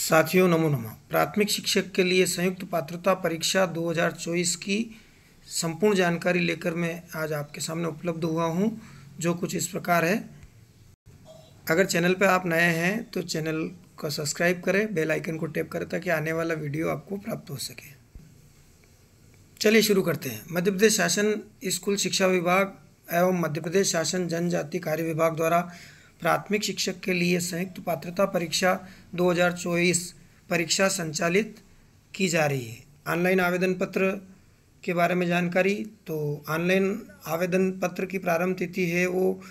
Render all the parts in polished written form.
साथियों नमो नमः। प्राथमिक शिक्षक के लिए संयुक्त पात्रता परीक्षा 2024 की संपूर्ण जानकारी लेकर मैं आज आपके सामने उपलब्ध हुआ हूं, जो कुछ इस प्रकार है। अगर चैनल पर आप नए हैं तो चैनल को सब्सक्राइब करें, बेल आइकन को टैप करें ताकि आने वाला वीडियो आपको प्राप्त हो सके। चलिए शुरू करते हैं। मध्य प्रदेश शासन स्कूल शिक्षा विभाग एवं मध्य प्रदेश शासन जनजाति कार्य विभाग द्वारा प्राथमिक शिक्षक के लिए संयुक्त पात्रता परीक्षा 2024 परीक्षा संचालित की जा रही है। ऑनलाइन आवेदन पत्र के बारे में जानकारी, तो ऑनलाइन आवेदन पत्र की प्रारंभ तिथि है वो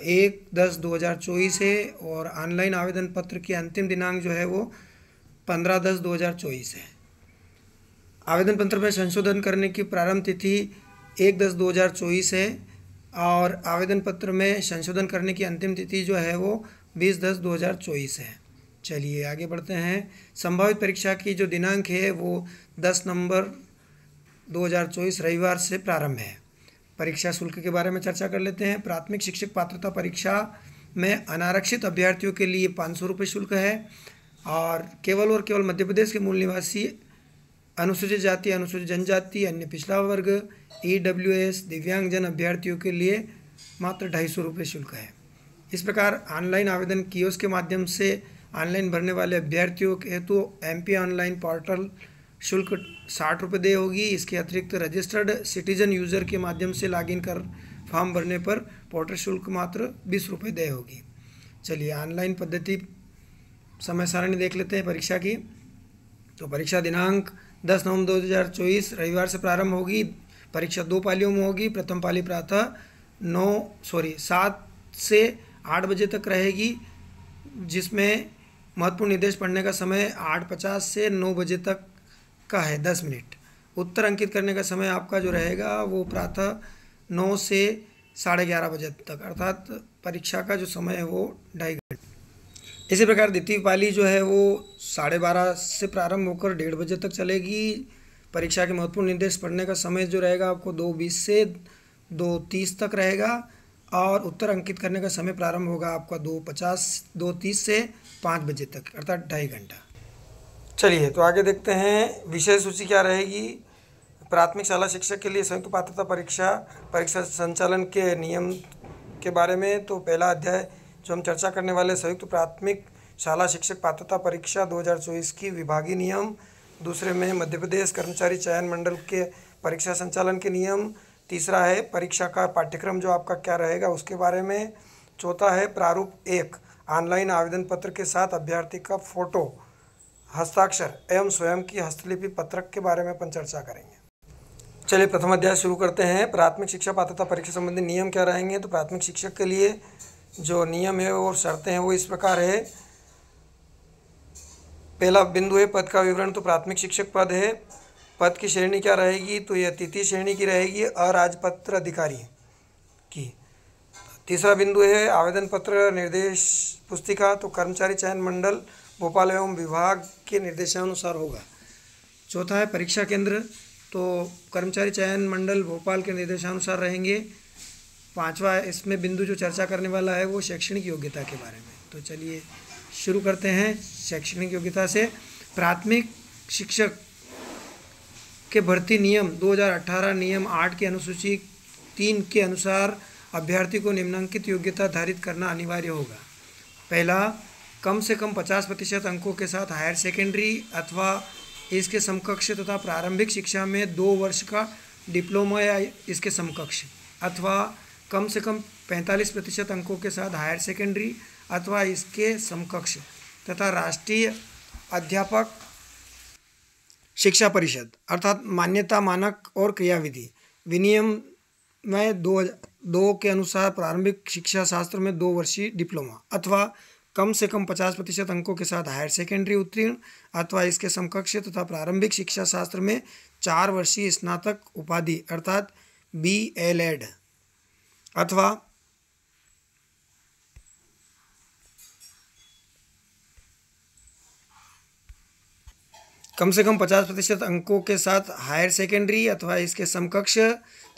1/10/2024 है और ऑनलाइन आवेदन पत्र की अंतिम दिनांक जो है वो 15/10/2024 है। आवेदन पत्र में संशोधन करने की प्रारंभ तिथि 1/10/2024 है और आवेदन पत्र में संशोधन करने की अंतिम तिथि जो है वो 20/10/2024 है। चलिए आगे बढ़ते हैं। संभावित परीक्षा की जो दिनांक है वो 10 नवंबर 2024 रविवार से प्रारंभ है। परीक्षा शुल्क के बारे में चर्चा कर लेते हैं। प्राथमिक शिक्षक पात्रता परीक्षा में अनारक्षित अभ्यर्थियों के लिए 500 रुपये शुल्क है और केवल मध्य प्रदेश के मूल निवासी, अनुसूचित जाति, अनुसूचित जनजाति, अन्य पिछड़ा वर्ग, EWS, दिव्यांगजन अभ्यर्थियों के लिए मात्र 250 रुपये शुल्क है। इस प्रकार ऑनलाइन आवेदन कियोस्क के माध्यम से ऑनलाइन भरने वाले अभ्यर्थियों के हेतु MP ऑनलाइन पोर्टल शुल्क 60 रुपये देय होगी। इसके अतिरिक्त रजिस्टर्ड सिटीजन यूज़र के माध्यम से लॉगिन कर फॉर्म भरने पर पोर्टल शुल्क मात्र 20 रुपये देय होगी। चलिए ऑनलाइन पद्धति समय सारणी देख लेते हैं परीक्षा की। तो परीक्षा दिनांक 10 नवंबर 2024 रविवार से प्रारंभ होगी। परीक्षा 2 पालियों में होगी। प्रथम पाली प्रातः 7 से 8 बजे तक रहेगी, जिसमें महत्वपूर्ण निर्देश पढ़ने का समय 8:50 से 9 बजे तक का है, 10 मिनट। उत्तर अंकित करने का समय आपका जो रहेगा वो प्रातः 9 से 11:30 बजे तक, अर्थात परीक्षा का जो समय है वो 2.5 घंटे। इसी प्रकार द्वितीय पाली जो है वो 12:30 से प्रारंभ होकर 1:30 बजे तक चलेगी। परीक्षा के महत्वपूर्ण निर्देश पढ़ने का समय जो रहेगा आपको 2:20 से 2:30 तक रहेगा और उत्तर अंकित करने का समय प्रारंभ होगा आपका 2:30 से 5 बजे तक, अर्थात 2.5 घंटा। चलिए तो आगे देखते हैं विषय सूची क्या रहेगी। प्राथमिक शाला शिक्षक के लिए संयुक्त पात्रता परीक्षा संचालन के नियम के बारे में। तो पहला अध्याय जो हम चर्चा करने वाले संयुक्त प्राथमिक शाला शिक्षक पात्रता परीक्षा 2024 की विभागीय नियम। दूसरे में मध्य प्रदेश कर्मचारी चयन मंडल के परीक्षा संचालन के नियम। तीसरा है परीक्षा का पाठ्यक्रम जो आपका क्या रहेगा उसके बारे में। चौथा है प्रारूप 1 ऑनलाइन आवेदन पत्र के साथ अभ्यर्थी का फोटो, हस्ताक्षर एवं स्वयं की हस्तलिपि पत्रक के बारे में अपन चर्चा करेंगे। चलिए प्रथम अध्याय शुरू करते हैं। प्राथमिक शिक्षा पात्रता परीक्षा संबंधी नियम क्या रहेंगे। तो प्राथमिक शिक्षक के लिए जो नियम है और शर्तें हैं वो इस प्रकार है। पहला बिंदु है पद का विवरण। तो प्राथमिक शिक्षक पद है, पद की श्रेणी क्या रहेगी। तो यह तृतीय श्रेणी की रहेगी, अराजपत्र अधिकारी की। तीसरा बिंदु है आवेदन पत्र निर्देश पुस्तिका। तो कर्मचारी चयन मंडल भोपाल एवं विभाग के निर्देशानुसार होगा। चौथा है परीक्षा केंद्र। तो कर्मचारी चयन मंडल भोपाल के निर्देशानुसार रहेंगे। पांचवा इसमें बिंदु जो चर्चा करने वाला है वो शैक्षणिक योग्यता के बारे में। तो चलिए शुरू करते हैं शैक्षणिक योग्यता से। प्राथमिक शिक्षक के भर्ती नियम 2018 नियम 8 की अनुसूची 3 के अनुसार अभ्यर्थी को निम्नलिखित योग्यता धारित करना अनिवार्य होगा। पहला, कम से कम 50% अंकों के साथ हायर सेकेंडरी अथवा इसके समकक्ष तथा प्रारंभिक शिक्षा में 2 वर्ष का डिप्लोमा या इसके समकक्ष, अथवा कम से कम 45% अंकों के साथ हायर सेकेंडरी अथवा इसके समकक्ष तथा राष्ट्रीय अध्यापक शिक्षा परिषद अर्थात मान्यता मानक और क्रियाविधि विनियम में 2 के अनुसार प्रारंभिक शिक्षा शास्त्र में 2 वर्षीय डिप्लोमा अथवा कम से कम 50% अंकों के साथ हायर सेकेंडरी उत्तीर्ण अथवा इसके समकक्ष तथा प्रारंभिक शिक्षा शास्त्र में 4 वर्षीय स्नातक उपाधि अर्थात BLEd अथवा कम से कम 50% अंकों के साथ हायर सेकेंडरी अथवा इसके समकक्ष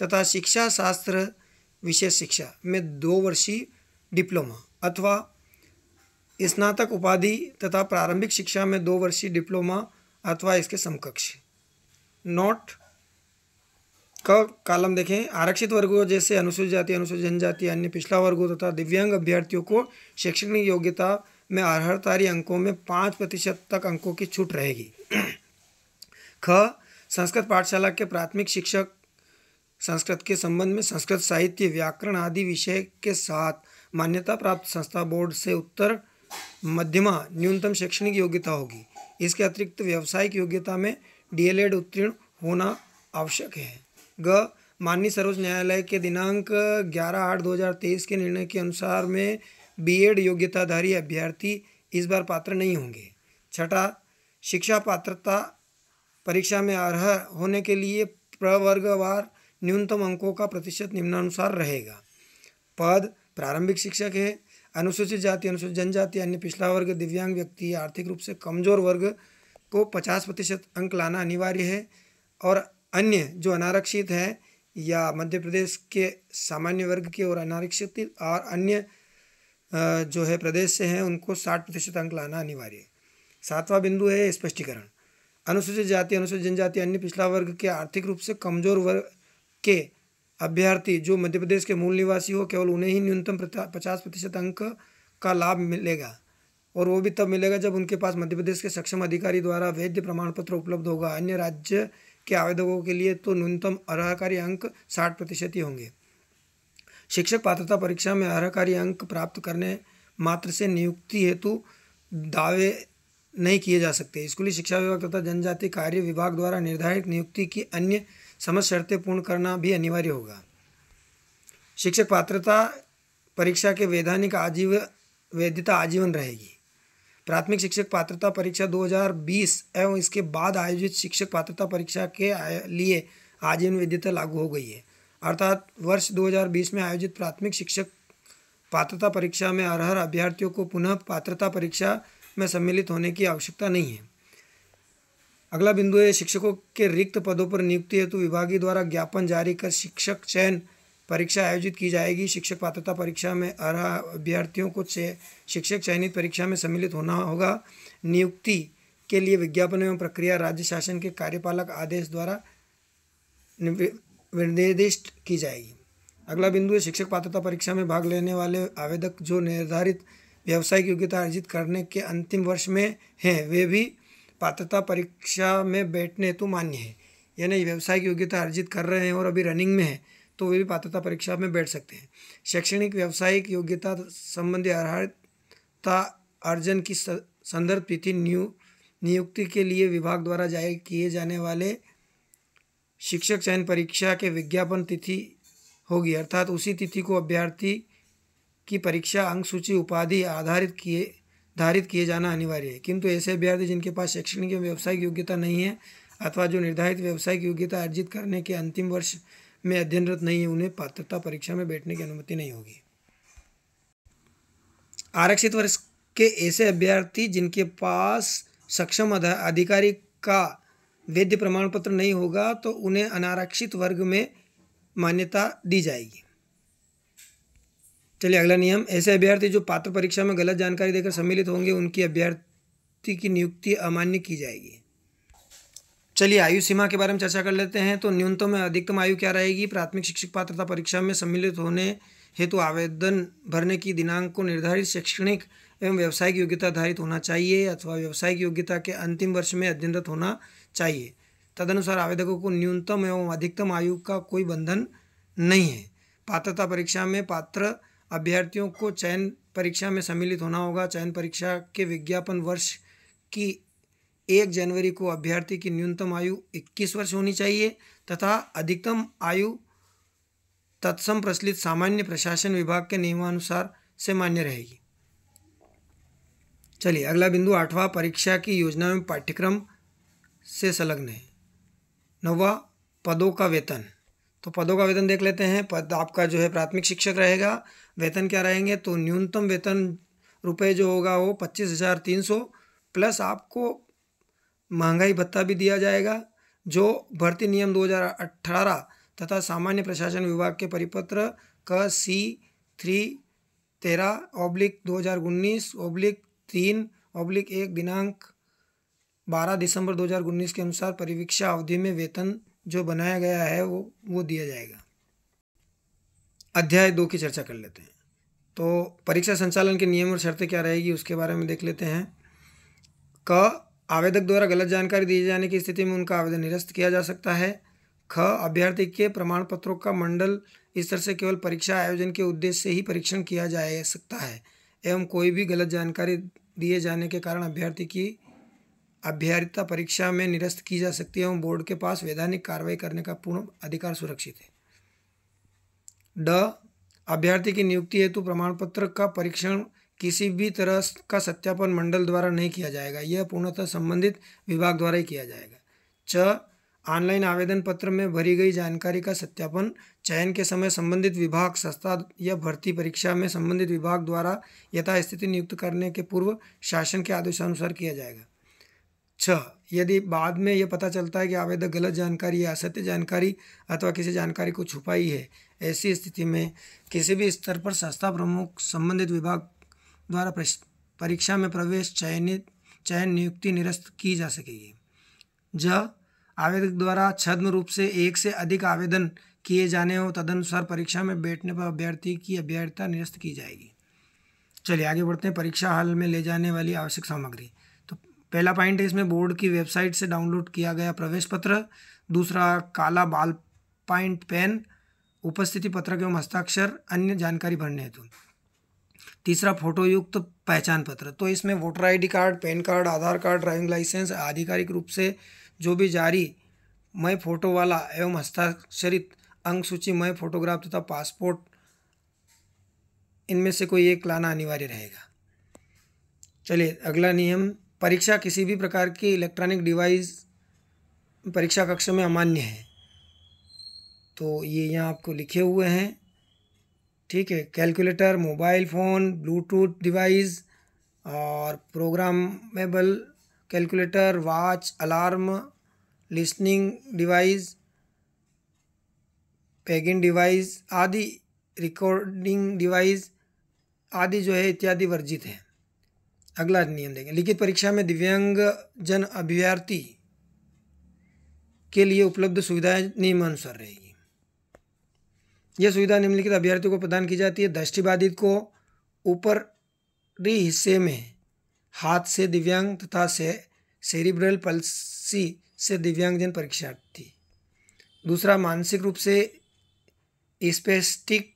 तथा शिक्षा शास्त्र विशेष शिक्षा में 2 वर्षीय डिप्लोमा अथवा स्नातक उपाधि तथा प्रारंभिक शिक्षा में 2 वर्षीय डिप्लोमा अथवा इसके समकक्ष। नोट का कॉलम देखें, आरक्षित वर्गों जैसे अनुसूचित जाति, अनुसूचित जनजाति, अन्य पिछड़ा वर्गों तथा दिव्यांग अभ्यर्थियों को शैक्षणिक योग्यता में अर्हतारी अंकों में 5% तक अंकों की छूट रहेगी। ख, संस्कृत पाठशाला के प्राथमिक शिक्षक संस्कृत के संबंध में संस्कृत साहित्य, व्याकरण आदि विषय के साथ मान्यता प्राप्त संस्था बोर्ड से उत्तर मध्यमा न्यूनतम शैक्षणिक योग्यता होगी। इसके अतिरिक्त व्यावसायिक योग्यता में DLED उत्तीर्ण होना आवश्यक है। ग, माननीय सर्वोच्च न्यायालय के दिनांक 11/8/2023 के निर्णय के अनुसार में B.Ed योग्यताधारी अभ्यर्थी इस बार पात्र नहीं होंगे। छठा, शिक्षा पात्रता परीक्षा में अर्ह होने के लिए प्रवर्गवार न्यूनतम अंकों का प्रतिशत निम्नानुसार रहेगा। पद प्रारंभिक शिक्षक है। अनुसूचित जाति, अनुसूचित जनजाति, अन्य पिछड़ा वर्ग, दिव्यांग व्यक्ति, आर्थिक रूप से कमजोर वर्ग को 50% अंक लाना अनिवार्य है। और अन्य जो अनारक्षित है या मध्य प्रदेश के सामान्य वर्ग के और अनारक्षित और अन्य जो है प्रदेश से हैं उनको 60% अंक लाना अनिवार्य है। 7वां बिंदु है स्पष्टीकरण। अनुसूचित जाति, अनुसूचित जनजाति, अन्य पिछड़ा वर्ग के आर्थिक रूप से कमजोर वर्ग के अभ्यर्थी जो मध्य प्रदेश के मूल निवासी हो, केवल उन्हें ही न्यूनतम 50% अंक का लाभ मिलेगा, और वो भी तब मिलेगा जब उनके पास मध्य प्रदेश के सक्षम अधिकारी द्वारा वैध प्रमाण पत्र उपलब्ध होगा। अन्य राज्य के आवेदकों के लिए तो न्यूनतम अर्हकारी अंक 60% ही होंगे। शिक्षक पात्रता परीक्षा में अर्हकारी अंक प्राप्त करने मात्र से नियुक्ति हेतु दावे नहीं किए जा सकते। स्कूली शिक्षा विभाग तथा जनजाति कार्य विभाग द्वारा निर्धारित नियुक्ति की अन्य समस्त शर्तें पूर्ण करना भी अनिवार्य होगा। शिक्षक पात्रता परीक्षा के वैधानिक वैधता आजीवन रहेगी। प्राथमिक शिक्षक पात्रता परीक्षा 2020 एवं इसके बाद आयोजित शिक्षक पात्रता परीक्षा के लिए आजीवन वैधता लागू हो गई है। अर्थात वर्ष 2020 में आयोजित प्राथमिक शिक्षक पात्रता परीक्षा में अर्ह अभ्यर्थियों को पुनः पात्रता परीक्षा में सम्मिलित होने की आवश्यकता नहीं है। अगला बिंदु है शिक्षकों के रिक्त पदों पर नियुक्ति हेतु विभागीय द्वारा ज्ञापन जारी कर शिक्षक चयन परीक्षा आयोजित की जाएगी। शिक्षक पात्रता परीक्षा में अर्ह अभ्यर्थियों को शिक्षक चयनित परीक्षा में सम्मिलित होना होगा। नियुक्ति के लिए विज्ञापन एवं प्रक्रिया राज्य शासन के कार्यपालक आदेश द्वारा निर्दिष्ट की जाएगी। अगला बिंदु है शिक्षक पात्रता परीक्षा में भाग लेने वाले आवेदक जो निर्धारित व्यावसायिक योग्यता अर्जित करने के अंतिम वर्ष में हैं, वे भी पात्रता परीक्षा में बैठने हेतु मान्य है। यानी व्यावसायिक योग्यता अर्जित कर रहे हैं और अभी रनिंग में है तो वे भी पात्रता परीक्षा में बैठ सकते हैं। शैक्षणिक व्यावसायिक योग्यता संबंधी अर्हता अर्जन की संदर्भ तिथि नियुक्ति के लिए विभाग द्वारा जारी किए जाने वाले शिक्षक चयन परीक्षा के विज्ञापन तिथि होगी। अर्थात उसी तिथि को अभ्यर्थी की परीक्षा अंक सूची उपाधि धारित किए जाना अनिवार्य है। किंतु ऐसे अभ्यर्थी जिनके पास शैक्षणिक एवं व्यावसायिक योग्यता नहीं है अथवा जो निर्धारित व्यावसायिक योग्यता अर्जित करने के अंतिम वर्ष में अध्ययनरत नहीं है, उन्हें पात्रता परीक्षा में बैठने की अनुमति नहीं होगी। आरक्षित वर्ग के ऐसे अभ्यर्थी जिनके पास सक्षम अधिकारी का वैध प्रमाण पत्र नहीं होगा तो उन्हें अनारक्षित वर्ग में मान्यता दी जाएगी। चलिए अगला नियम, ऐसे अभ्यर्थी जो पात्र परीक्षा में गलत जानकारी देकर सम्मिलित होंगे उनकी अभ्यर्थी की नियुक्ति अमान्य की जाएगी। चलिए आयु सीमा के बारे में चर्चा कर लेते हैं। तो न्यूनतम एवं अधिकतम आयु क्या रहेगी? प्राथमिक शिक्षक पात्रता परीक्षा में सम्मिलित होने हेतु आवेदन भरने की दिनांक को निर्धारित शैक्षणिक एवं व्यावसायिक योग्यता धारित होना चाहिए अथवा व्यावसायिक योग्यता के अंतिम वर्ष में अध्ययनरत होना चाहिए। तदनुसार आवेदकों को न्यूनतम एवं अधिकतम आयु का कोई बंधन नहीं है। पात्रता परीक्षा में पात्र अभ्यर्थियों को चयन परीक्षा में सम्मिलित होना होगा। चयन परीक्षा के विज्ञापन वर्ष की 1 जनवरी को अभ्यर्थी की न्यूनतम आयु 21 वर्ष होनी चाहिए तथा अधिकतम आयु तत्सम प्रचलित सामान्य प्रशासन विभाग के नियमानुसार से मान्य रहेगी। चलिए अगला बिंदु 8वां, परीक्षा की योजना में पाठ्यक्रम से संलग्न है। 9वां, पदों का वेतन। तो पदों का वेतन देख लेते हैं। पद आपका जो है प्राथमिक शिक्षक रहेगा। वेतन क्या रहेंगे? तो न्यूनतम वेतन रुपए जो होगा वो 25,300 प्लस आपको महंगाई भत्ता भी दिया जाएगा जो भर्ती नियम 2018 तथा सामान्य प्रशासन विभाग के परिपत्र क C 13/2019/3/1 दिनांक 12 दिसंबर 2019 के अनुसार परिवीक्षा अवधि में वेतन जो बनाया गया है वो दिया जाएगा। अध्याय 2 की चर्चा कर लेते हैं। तो परीक्षा संचालन के नियम और शर्तें क्या रहेगी उसके बारे में देख लेते हैं। आवेदक द्वारा गलत जानकारी दी जाने की स्थिति में उनका आवेदन निरस्त किया जा सकता है। अभ्यर्थी के प्रमाण पत्रों का मंडल स्तर से केवल परीक्षा आयोजन के उद्देश्य से ही परीक्षण किया जा सकता है एवं कोई भी गलत जानकारी दिए जाने के कारण अभ्यर्थी की अभ्यर्थिता परीक्षा में निरस्त की जा सकती है एवं बोर्ड के पास वैधानिक कार्रवाई करने का पूर्ण अधिकार सुरक्षित है। अभ्यर्थी की नियुक्ति हेतु प्रमाण पत्र का परीक्षण किसी भी तरह का सत्यापन मंडल द्वारा नहीं किया जाएगा, यह पूर्णतः संबंधित विभाग द्वारा ही किया जाएगा। ऑनलाइन आवेदन पत्र में भरी गई जानकारी का सत्यापन चयन के समय संबंधित विभाग, संस्था या भर्ती परीक्षा में संबंधित विभाग द्वारा यथास्थिति नियुक्त करने के पूर्व शासन के आदेशानुसार किया जाएगा। यदि बाद में यह पता चलता है कि आवेदक गलत जानकारी या असत्य जानकारी अथवा किसी जानकारी को छुपाई है, ऐसी स्थिति में किसी भी स्तर पर संस्था प्रमुख संबंधित विभाग द्वारा परीक्षा में प्रवेश चयन नियुक्ति निरस्त की जा सकेगी। आवेदक द्वारा छद्म रूप से एक से अधिक आवेदन किए जाने हो तदनुसार परीक्षा में बैठने पर अभ्यर्थी की अभ्यर्थिता निरस्त की जाएगी। चलिए आगे बढ़ते हैं। परीक्षा हॉल में ले जाने वाली आवश्यक सामग्री। तो पहला पॉइंट है इसमें बोर्ड की वेबसाइट से डाउनलोड किया गया प्रवेश पत्र। दूसरा, काला बॉल पॉइंट पेन, उपस्थिति पत्रक एवं हस्ताक्षर, अन्य जानकारी भरने हेतु। तीसरा, फोटोयुक्त पहचान पत्र। तो इसमें voter ID card, PAN card, Aadhaar card, driving licence, आधिकारिक रूप से जो भी जारी मय फोटो वाला एवं हस्ताक्षरित अंक सूची मय फोटोग्राफ तथा पासपोर्ट, इनमें से कोई एक लाना अनिवार्य रहेगा। चलिए अगला नियम, परीक्षा किसी भी प्रकार की इलेक्ट्रॉनिक डिवाइस परीक्षा कक्ष में अमान्य है। तो ये यहाँ आपको लिखे हुए हैं, ठीक है। Calculator, mobile phone, Bluetooth device और programmable calculator, watch, alarm, listening device, paging device आदि, रिकॉर्डिंग डिवाइस आदि जो है इत्यादि वर्जित है। अगला नियम देखें, लिखित परीक्षा में दिव्यांगजन अभ्यर्थी के लिए उपलब्ध सुविधाएं नियमानुसार रहेगी। यह सुविधा निम्नलिखित अभ्यर्थियों को प्रदान की जाती है। दृष्टिबाधित को ऊपरी हिस्से में हाथ से दिव्यांग तथा सेरिब्रल पल्सी से दिव्यांगजन परीक्षार्थी। दूसरा, मानसिक रूप से स्पेस्टिक,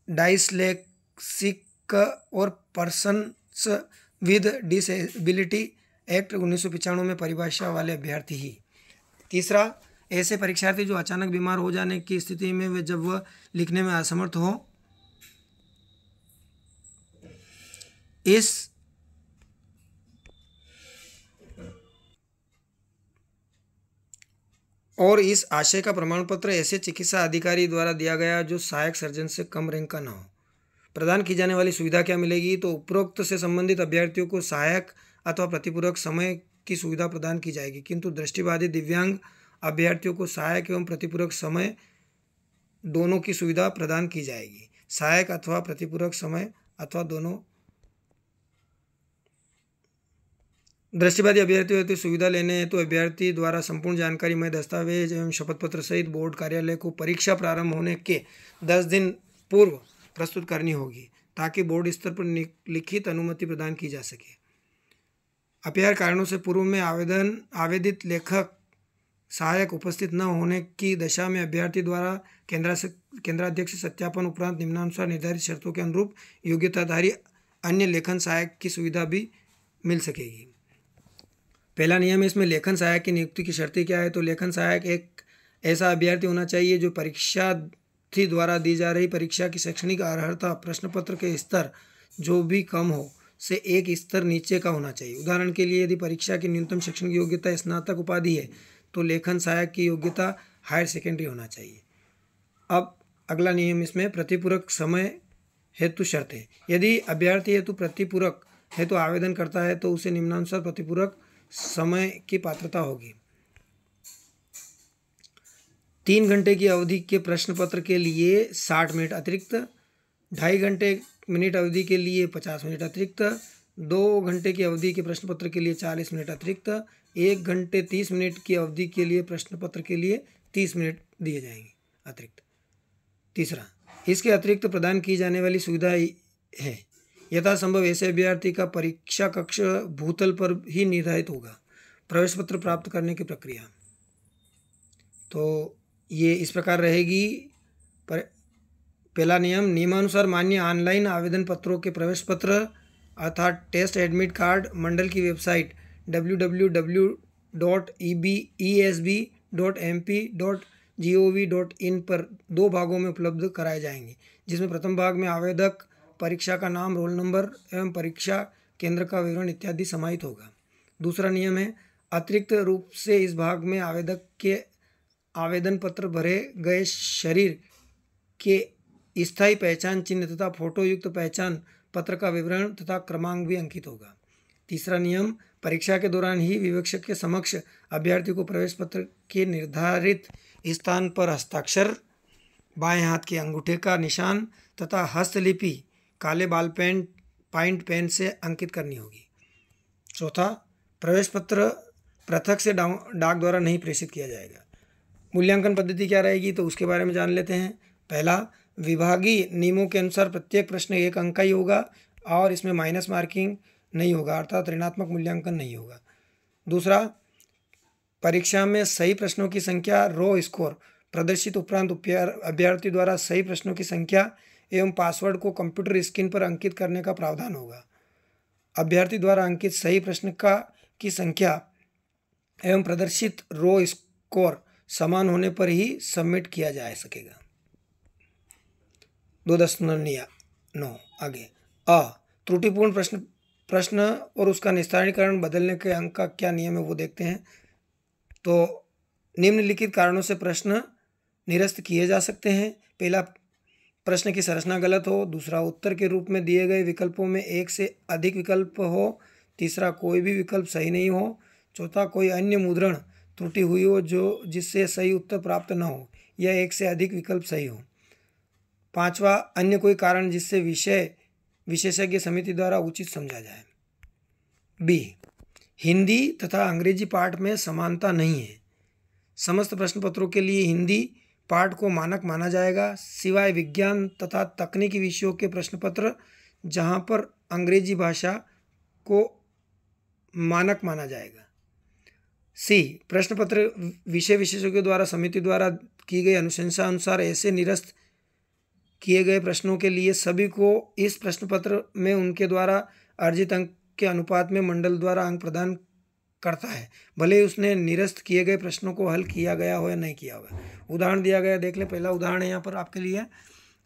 डायस्लेक्सिक और पर्सन्स विद डिसेबिलिटी एक्ट 1995 में परिभाषा वाले अभ्यर्थी ही। तीसरा, ऐसे परीक्षार्थी जो अचानक बीमार हो जाने की स्थिति में वे जब वह लिखने में असमर्थ हो, इस आशय का प्रमाण पत्र ऐसे चिकित्सा अधिकारी द्वारा दिया गया जो सहायक सर्जन से कम रैंक का न हो। प्रदान की जाने वाली सुविधा क्या मिलेगी? तो उपरोक्त से संबंधित अभ्यर्थियों को सहायक अथवा प्रतिपूरक समय की सुविधा प्रदान की जाएगी, किंतु दृष्टिबाधित दिव्यांग अभ्यर्थियों को सहायक एवं प्रतिपूरक समय दोनों की सुविधा प्रदान की जाएगी। सहायक अथवा प्रतिपूरक समय अथवा दोनों। दृष्टिबाधित अभ्यर्थियों हेतु सुविधा लेने हेतु अभ्यर्थी द्वारा संपूर्ण जानकारी में दस्तावेज एवं शपथ पत्र सहित बोर्ड कार्यालय को परीक्षा प्रारंभ होने के 10 दिन पूर्व प्रस्तुत करनी होगी, ताकि बोर्ड स्तर पर लिखित अनुमति प्रदान की जा सके। अपरिहार्य कारणों से पूर्व में आवेदित लेखक सहायक उपस्थित न होने की दशा में अभ्यर्थी द्वारा केंद्राध्यक्ष सत्यापन उपरांत निम्नानुसार निर्धारित शर्तों के अनुरूप योग्यताधारी अन्य लेखन सहायक की सुविधा भी मिल सकेगी। पहला नियम है इसमें लेखन सहायक की नियुक्ति की शर्तें क्या है? तो लेखन सहायक एक ऐसा अभ्यर्थी होना चाहिए जो परीक्षार्थी द्वारा दी जा रही परीक्षा की शैक्षणिक अर्हता प्रश्न पत्र के स्तर जो भी कम हो से एक स्तर नीचे का होना चाहिए। उदाहरण के लिए, यदि परीक्षा की न्यूनतम शैक्षणिक योग्यता स्नातक उपाधि है तो लेखन सहायक की योग्यता हायर सेकेंडरी होना चाहिए। अब अगला नियम इसमें प्रतिपूरक समय हेतु शर्तें। यदि अभ्यर्थी हेतु प्रतिपूरक हेतु आवेदन करता है तो उसे निम्नानुसार प्रतिपूरक समय की पात्रता होगी। 3 घंटे की अवधि के प्रश्न पत्र के लिए 60 मिनट अतिरिक्त 2.5 मिनट अवधि के लिए 50 मिनट अतिरिक्त, 2 घंटे की अवधि के प्रश्न पत्र के लिए 40 मिनट अतिरिक्त, 1 घंटे 30 मिनट की अवधि के लिए प्रश्न पत्र के लिए 30 मिनट दिए जाएंगे अतिरिक्त। तीसरा, इसके अतिरिक्त प्रदान की जाने वाली सुविधा है यथासंभव ऐसे अभ्यर्थी का परीक्षा कक्ष भूतल पर ही निर्धारित होगा। प्रवेश पत्र प्राप्त करने की प्रक्रिया तो ये इस प्रकार रहेगी। पहला नियम, नियमानुसार मान्य ऑनलाइन आवेदन पत्रों के प्रवेश पत्र अर्थात टेस्ट एडमिट कार्ड मंडल की वेबसाइट www.esb.mp.gov.in पर 2 भागों में उपलब्ध कराए जाएंगे, जिसमें प्रथम भाग में आवेदक, परीक्षा का नाम, रोल नंबर एवं परीक्षा केंद्र का विवरण इत्यादि समाहित होगा। दूसरा नियम है, अतिरिक्त रूप से इस भाग में आवेदक के आवेदन पत्र भरे गए शरीर के स्थायी पहचान चिन्ह तथा फोटो युक्त पहचान पत्र का विवरण तथा क्रमांक भी अंकित होगा। तीसरा नियम, परीक्षा के दौरान ही विवेचक के समक्ष अभ्यर्थी को प्रवेश पत्र के निर्धारित स्थान पर हस्ताक्षर, बाएं हाथ के अंगूठे का निशान तथा हस्तलिपि काले बॉल पॉइंट पेन से अंकित करनी होगी। चौथा, प्रवेश पत्र पृथक से डाक द्वारा नहीं प्रेषित किया जाएगा। मूल्यांकन पद्धति क्या रहेगी तो उसके बारे में जान लेते हैं। पहला, विभागीय नियमों के अनुसार प्रत्येक प्रश्न 1 अंक का ही होगा और इसमें माइनस मार्किंग नहीं होगा, अर्थात ऋणात्मक मूल्यांकन नहीं होगा। दूसरा, परीक्षा में सही प्रश्नों की संख्या रो स्कोर प्रदर्शित उपरांत अभ्यर्थी द्वारा सही प्रश्नों की संख्या एवं पासवर्ड को कंप्यूटर स्क्रीन पर अंकित करने का प्रावधान होगा। अभ्यर्थी द्वारा अंकित सही प्रश्न की संख्या एवं प्रदर्शित रो स्कोर समान होने पर ही सबमिट किया जा सकेगा। 2.9 आगे, त्रुटिपूर्ण प्रश्न और उसका निस्तारीकरण बदलने के अंक का क्या नियम है वो देखते हैं। तो निम्नलिखित कारणों से प्रश्न निरस्त किए जा सकते हैं। पहला, प्रश्न की संरचना गलत हो। दूसरा, उत्तर के रूप में दिए गए विकल्पों में एक से अधिक विकल्प हो। तीसरा, कोई भी विकल्प सही नहीं हो। चौथा, कोई अन्य मुद्रण त्रुटि हुई हो जिससे सही उत्तर प्राप्त न हो या एक से अधिक विकल्प सही हो। पांचवा, अन्य कोई कारण जिससे विशेषज्ञ समिति द्वारा उचित समझा जाए। बी, हिंदी तथा अंग्रेजी पाठ में समानता नहीं है। समस्त प्रश्न पत्रों के लिए हिंदी पाठ को मानक माना जाएगा, सिवाय विज्ञान तथा तकनीकी विषयों के प्रश्न पत्र जहां पर अंग्रेजी भाषा को मानक माना जाएगा। सी, प्रश्न पत्र विषय विशेषज्ञों द्वारा समिति द्वारा की गई अनुशंसा अनुसार ऐसे निरस्त किए गए प्रश्नों के लिए सभी को इस प्रश्न पत्र में उनके द्वारा अर्जित अंक के अनुपात में मंडल द्वारा अंक प्रदान करता है, भले ही उसने निरस्त किए गए प्रश्नों को हल किया गया हो या नहीं किया होगा। उदाहरण दिया गया, देख लें। पहला उदाहरण है यहाँ पर आपके लिए,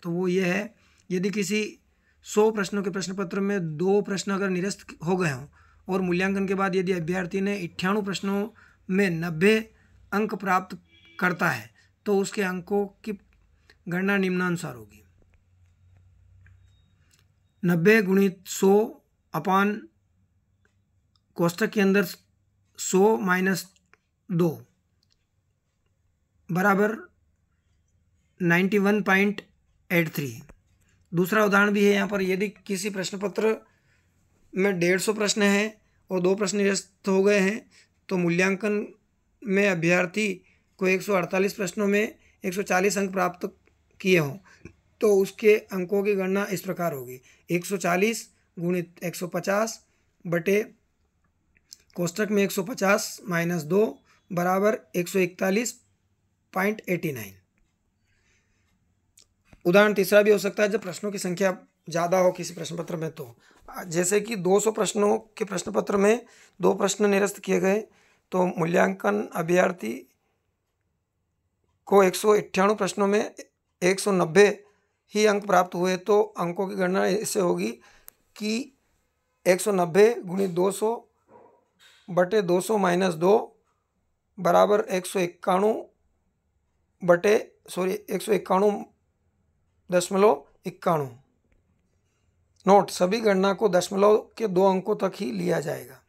तो वो ये है, यदि किसी 100 प्रश्नों के प्रश्न पत्र में 2 प्रश्न अगर निरस्त हो गए हों और मूल्यांकन के बाद यदि अभ्यर्थी ने 98 प्रश्नों में 90 अंक प्राप्त करता है तो उसके अंकों की गणना निम्नानुसार होगी। 90 गुणित 100 अपान कोष्टक के अंदर 100 माइनस 2 बराबर 91.83। दूसरा उदाहरण भी है यहाँ पर, यदि किसी प्रश्न पत्र में 150 प्रश्न हैं और 2 प्रश्न निरस्त हो गए हैं तो मूल्यांकन में अभ्यर्थी को 148 प्रश्नों में 140 अंक प्राप्त किए हों तो उसके अंकों की गणना इस प्रकार होगी। 140 गुणित 150 बटे कोष्टक में 150 माइनस 2 बराबर 141.89। उदाहरण तीसरा भी हो सकता है जब प्रश्नों की संख्या ज़्यादा हो किसी प्रश्न पत्र में, तो जैसे कि 200 प्रश्नों के प्रश्न पत्र में 2 प्रश्न निरस्त किए गए तो मूल्यांकन अभ्यर्थी को 198 प्रश्नों में 190 ही अंक प्राप्त हुए तो अंकों की गणना इससे होगी कि 190 गुणित 200 बटे 200 माइनस 2 बराबर 191.91। नोट, सभी गणना को दशमलव के 2 अंकों तक ही लिया जाएगा।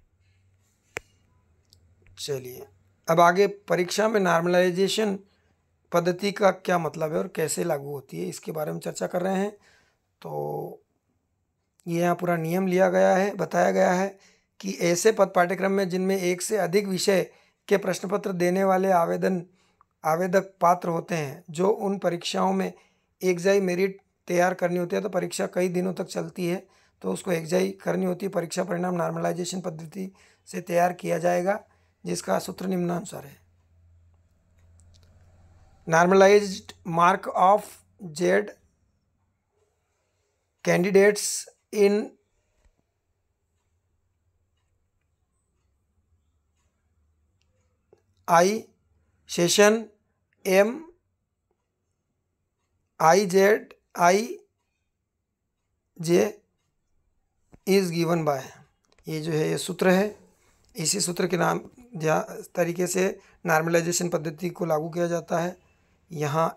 चलिए अब आगे परीक्षा में नॉर्मलाइजेशन पद्धति का क्या मतलब है और कैसे लागू होती है इसके बारे में चर्चा कर रहे हैं। तो ये यहाँ पूरा नियम लिया गया है, बताया गया है कि ऐसे पद पाठ्यक्रम में जिनमें एक से अधिक विषय के प्रश्न पत्र देने वाले आवेदक पात्र होते हैं, जो उन परीक्षाओं में एकजाई मेरिट तैयार करनी होती है, तो परीक्षा कई दिनों तक चलती है, तो उसको एकजाई करनी होती है। परीक्षा परिणाम नॉर्मलाइजेशन पद्धति से तैयार किया जाएगा, जिसका सूत्र निम्नानुसार है। Normalised mark of Z candidates in I session M I Z I J is given by, ये जो है ये सूत्र है। इसी सूत्र के नाम तरीके से नॉर्मलाइजेशन पद्धति को लागू किया जाता है। यहाँ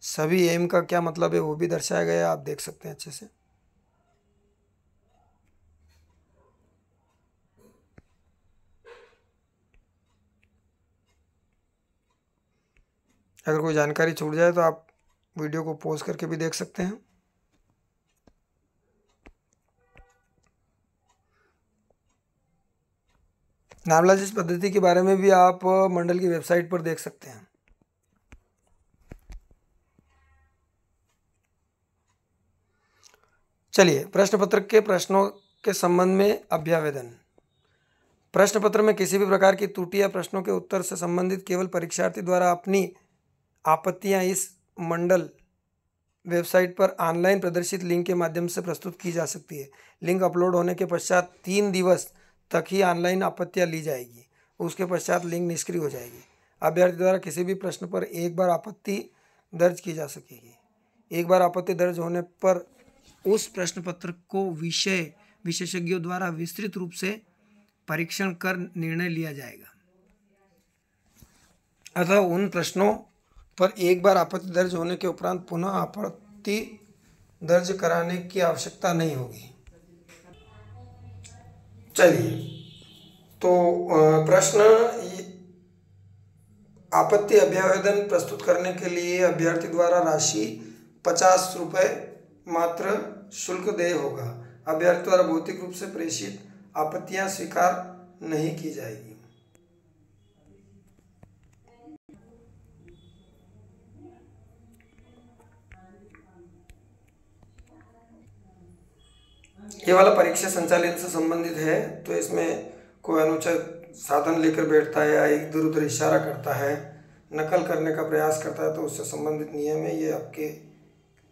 सभी एम का क्या मतलब है वो भी दर्शाया गया है, आप देख सकते हैं अच्छे से। अगर कोई जानकारी छूट जाए तो आप वीडियो को पॉज करके भी देख सकते हैं। नॉर्मलाइजेशन पद्धति के बारे में भी आप मंडल की वेबसाइट पर देख सकते हैं। चलिए, प्रश्न पत्र के प्रश्नों के संबंध में अभ्यावेदन। प्रश्न पत्र में किसी भी प्रकार की त्रुटि या प्रश्नों के उत्तर से संबंधित केवल परीक्षार्थी द्वारा अपनी आपत्तियां इस मंडल वेबसाइट पर ऑनलाइन प्रदर्शित लिंक के माध्यम से प्रस्तुत की जा सकती है। लिंक अपलोड होने के पश्चात 3 दिवस तक ही ऑनलाइन आपत्तियां ली जाएगी, उसके पश्चात लिंक निष्क्रिय हो जाएगी। अभ्यर्थी द्वारा किसी भी प्रश्न पर एक बार आपत्ति दर्ज की जा सकेगी। एक बार आपत्ति दर्ज होने पर उस प्रश्न पत्र को विशेषज्ञों द्वारा विस्तृत रूप से परीक्षण कर निर्णय लिया जाएगा। अतः उन प्रश्नों पर एक बार आपत्ति दर्ज होने के उपरांत पुनः आपत्ति दर्ज कराने की आवश्यकता नहीं होगी। चलिए, तो प्रश्न आपत्ति अभ्यावेदन प्रस्तुत करने के लिए अभ्यर्थी द्वारा राशि 50 रुपये मात्र शुल्क देय होगा। अभ्यर्थी द्वारा भौतिक रूप से प्रेषित आपत्तियां स्वीकार नहीं की जाएगी। ये वाला परीक्षा संचालन से संबंधित है, तो इसमें कोई अनुचित साधन लेकर बैठता है या इधर उधर इशारा करता है, नकल करने का प्रयास करता है, तो उससे संबंधित नियम है। ये आपके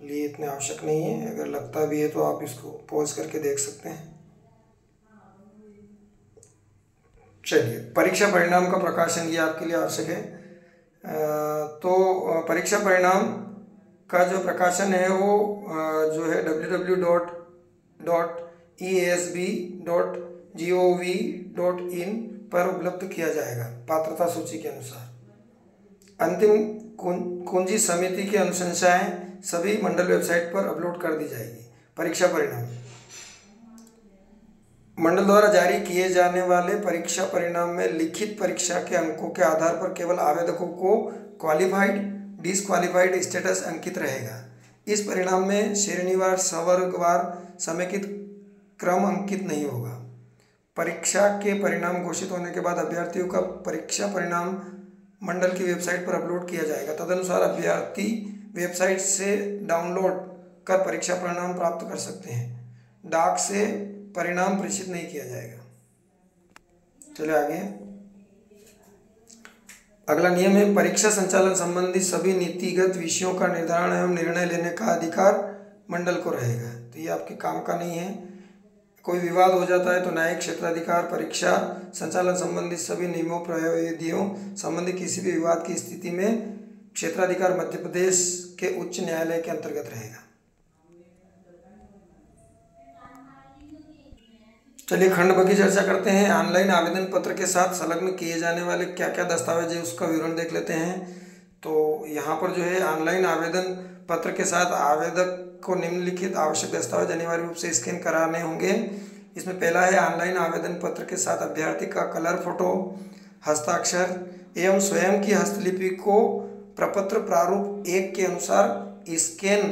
लिए इतने आवश्यक नहीं है। अगर लगता भी है तो आप इसको पॉज करके देख सकते हैं। चलिए, परीक्षा परिणाम का प्रकाशन ये आपके लिए आवश्यक है। तो परीक्षा परिणाम का जो प्रकाशन है वो जो है www.esb.gov.in पर उपलब्ध किया जाएगा पात्रता सूची के अनुसार। अंतिम कुंजी समिति की अनुशंसाएं सभी मंडल वेबसाइट पर अपलोड कर दी जाएगी। परीक्षा परिणाम मंडल द्वारा जारी किए जाने वाले परीक्षा परिणाम में लिखित परीक्षा के अंकों के आधार पर केवल आवेदकों को क्वालिफाइड डिसक्वालिफाइड स्टेटस अंकित रहेगा। इस परिणाम में श्रेणीवार सवर्गवार समेकित क्रम अंकित नहीं होगा। परीक्षा के परिणाम घोषित होने के बाद अभ्यर्थियों का परीक्षा परिणाम मंडल की वेबसाइट पर अपलोड किया जाएगा। तदनुसार अभ्यर्थी वेबसाइट से डाउनलोड कर परीक्षा परिणाम प्राप्त कर सकते हैं। डाक से परिणाम प्रेषित नहीं किया जाएगा। चलिए आगे। अगला नियम है, परीक्षा संचालन संबंधी सभी नीतिगत विषयों का निर्धारण एवं निर्णय लेने का अधिकार मंडल को रहेगा। तो ये आपके काम का नहीं है। कोई विवाद हो जाता है तो न्यायिक क्षेत्राधिकार परीक्षा संचालन संबंधी सभी नियमों प्रविधियों संबंधी किसी भी विवाद की स्थिति में क्षेत्राधिकार मध्य प्रदेश के उच्च न्यायालय के अंतर्गत रहेगा। चलिए खंड ब की चर्चा करते हैं। ऑनलाइन आवेदन पत्र के साथ संलग्न किए जाने वाले क्या क्या दस्तावेज है उसका विवरण देख लेते हैं। तो यहाँ पर जो है ऑनलाइन आवेदन पत्र के साथ आवेदक को निम्नलिखित आवश्यक दस्तावेज अनिवार्य रूप से स्कैन कराने होंगे। इसमें पहला है, ऑनलाइन आवेदन पत्र के साथ अभ्यर्थी का कलर फोटो, हस्ताक्षर एवं स्वयं की हस्तलिपि को प्रपत्र प्रारूप 1 के अनुसार स्कैन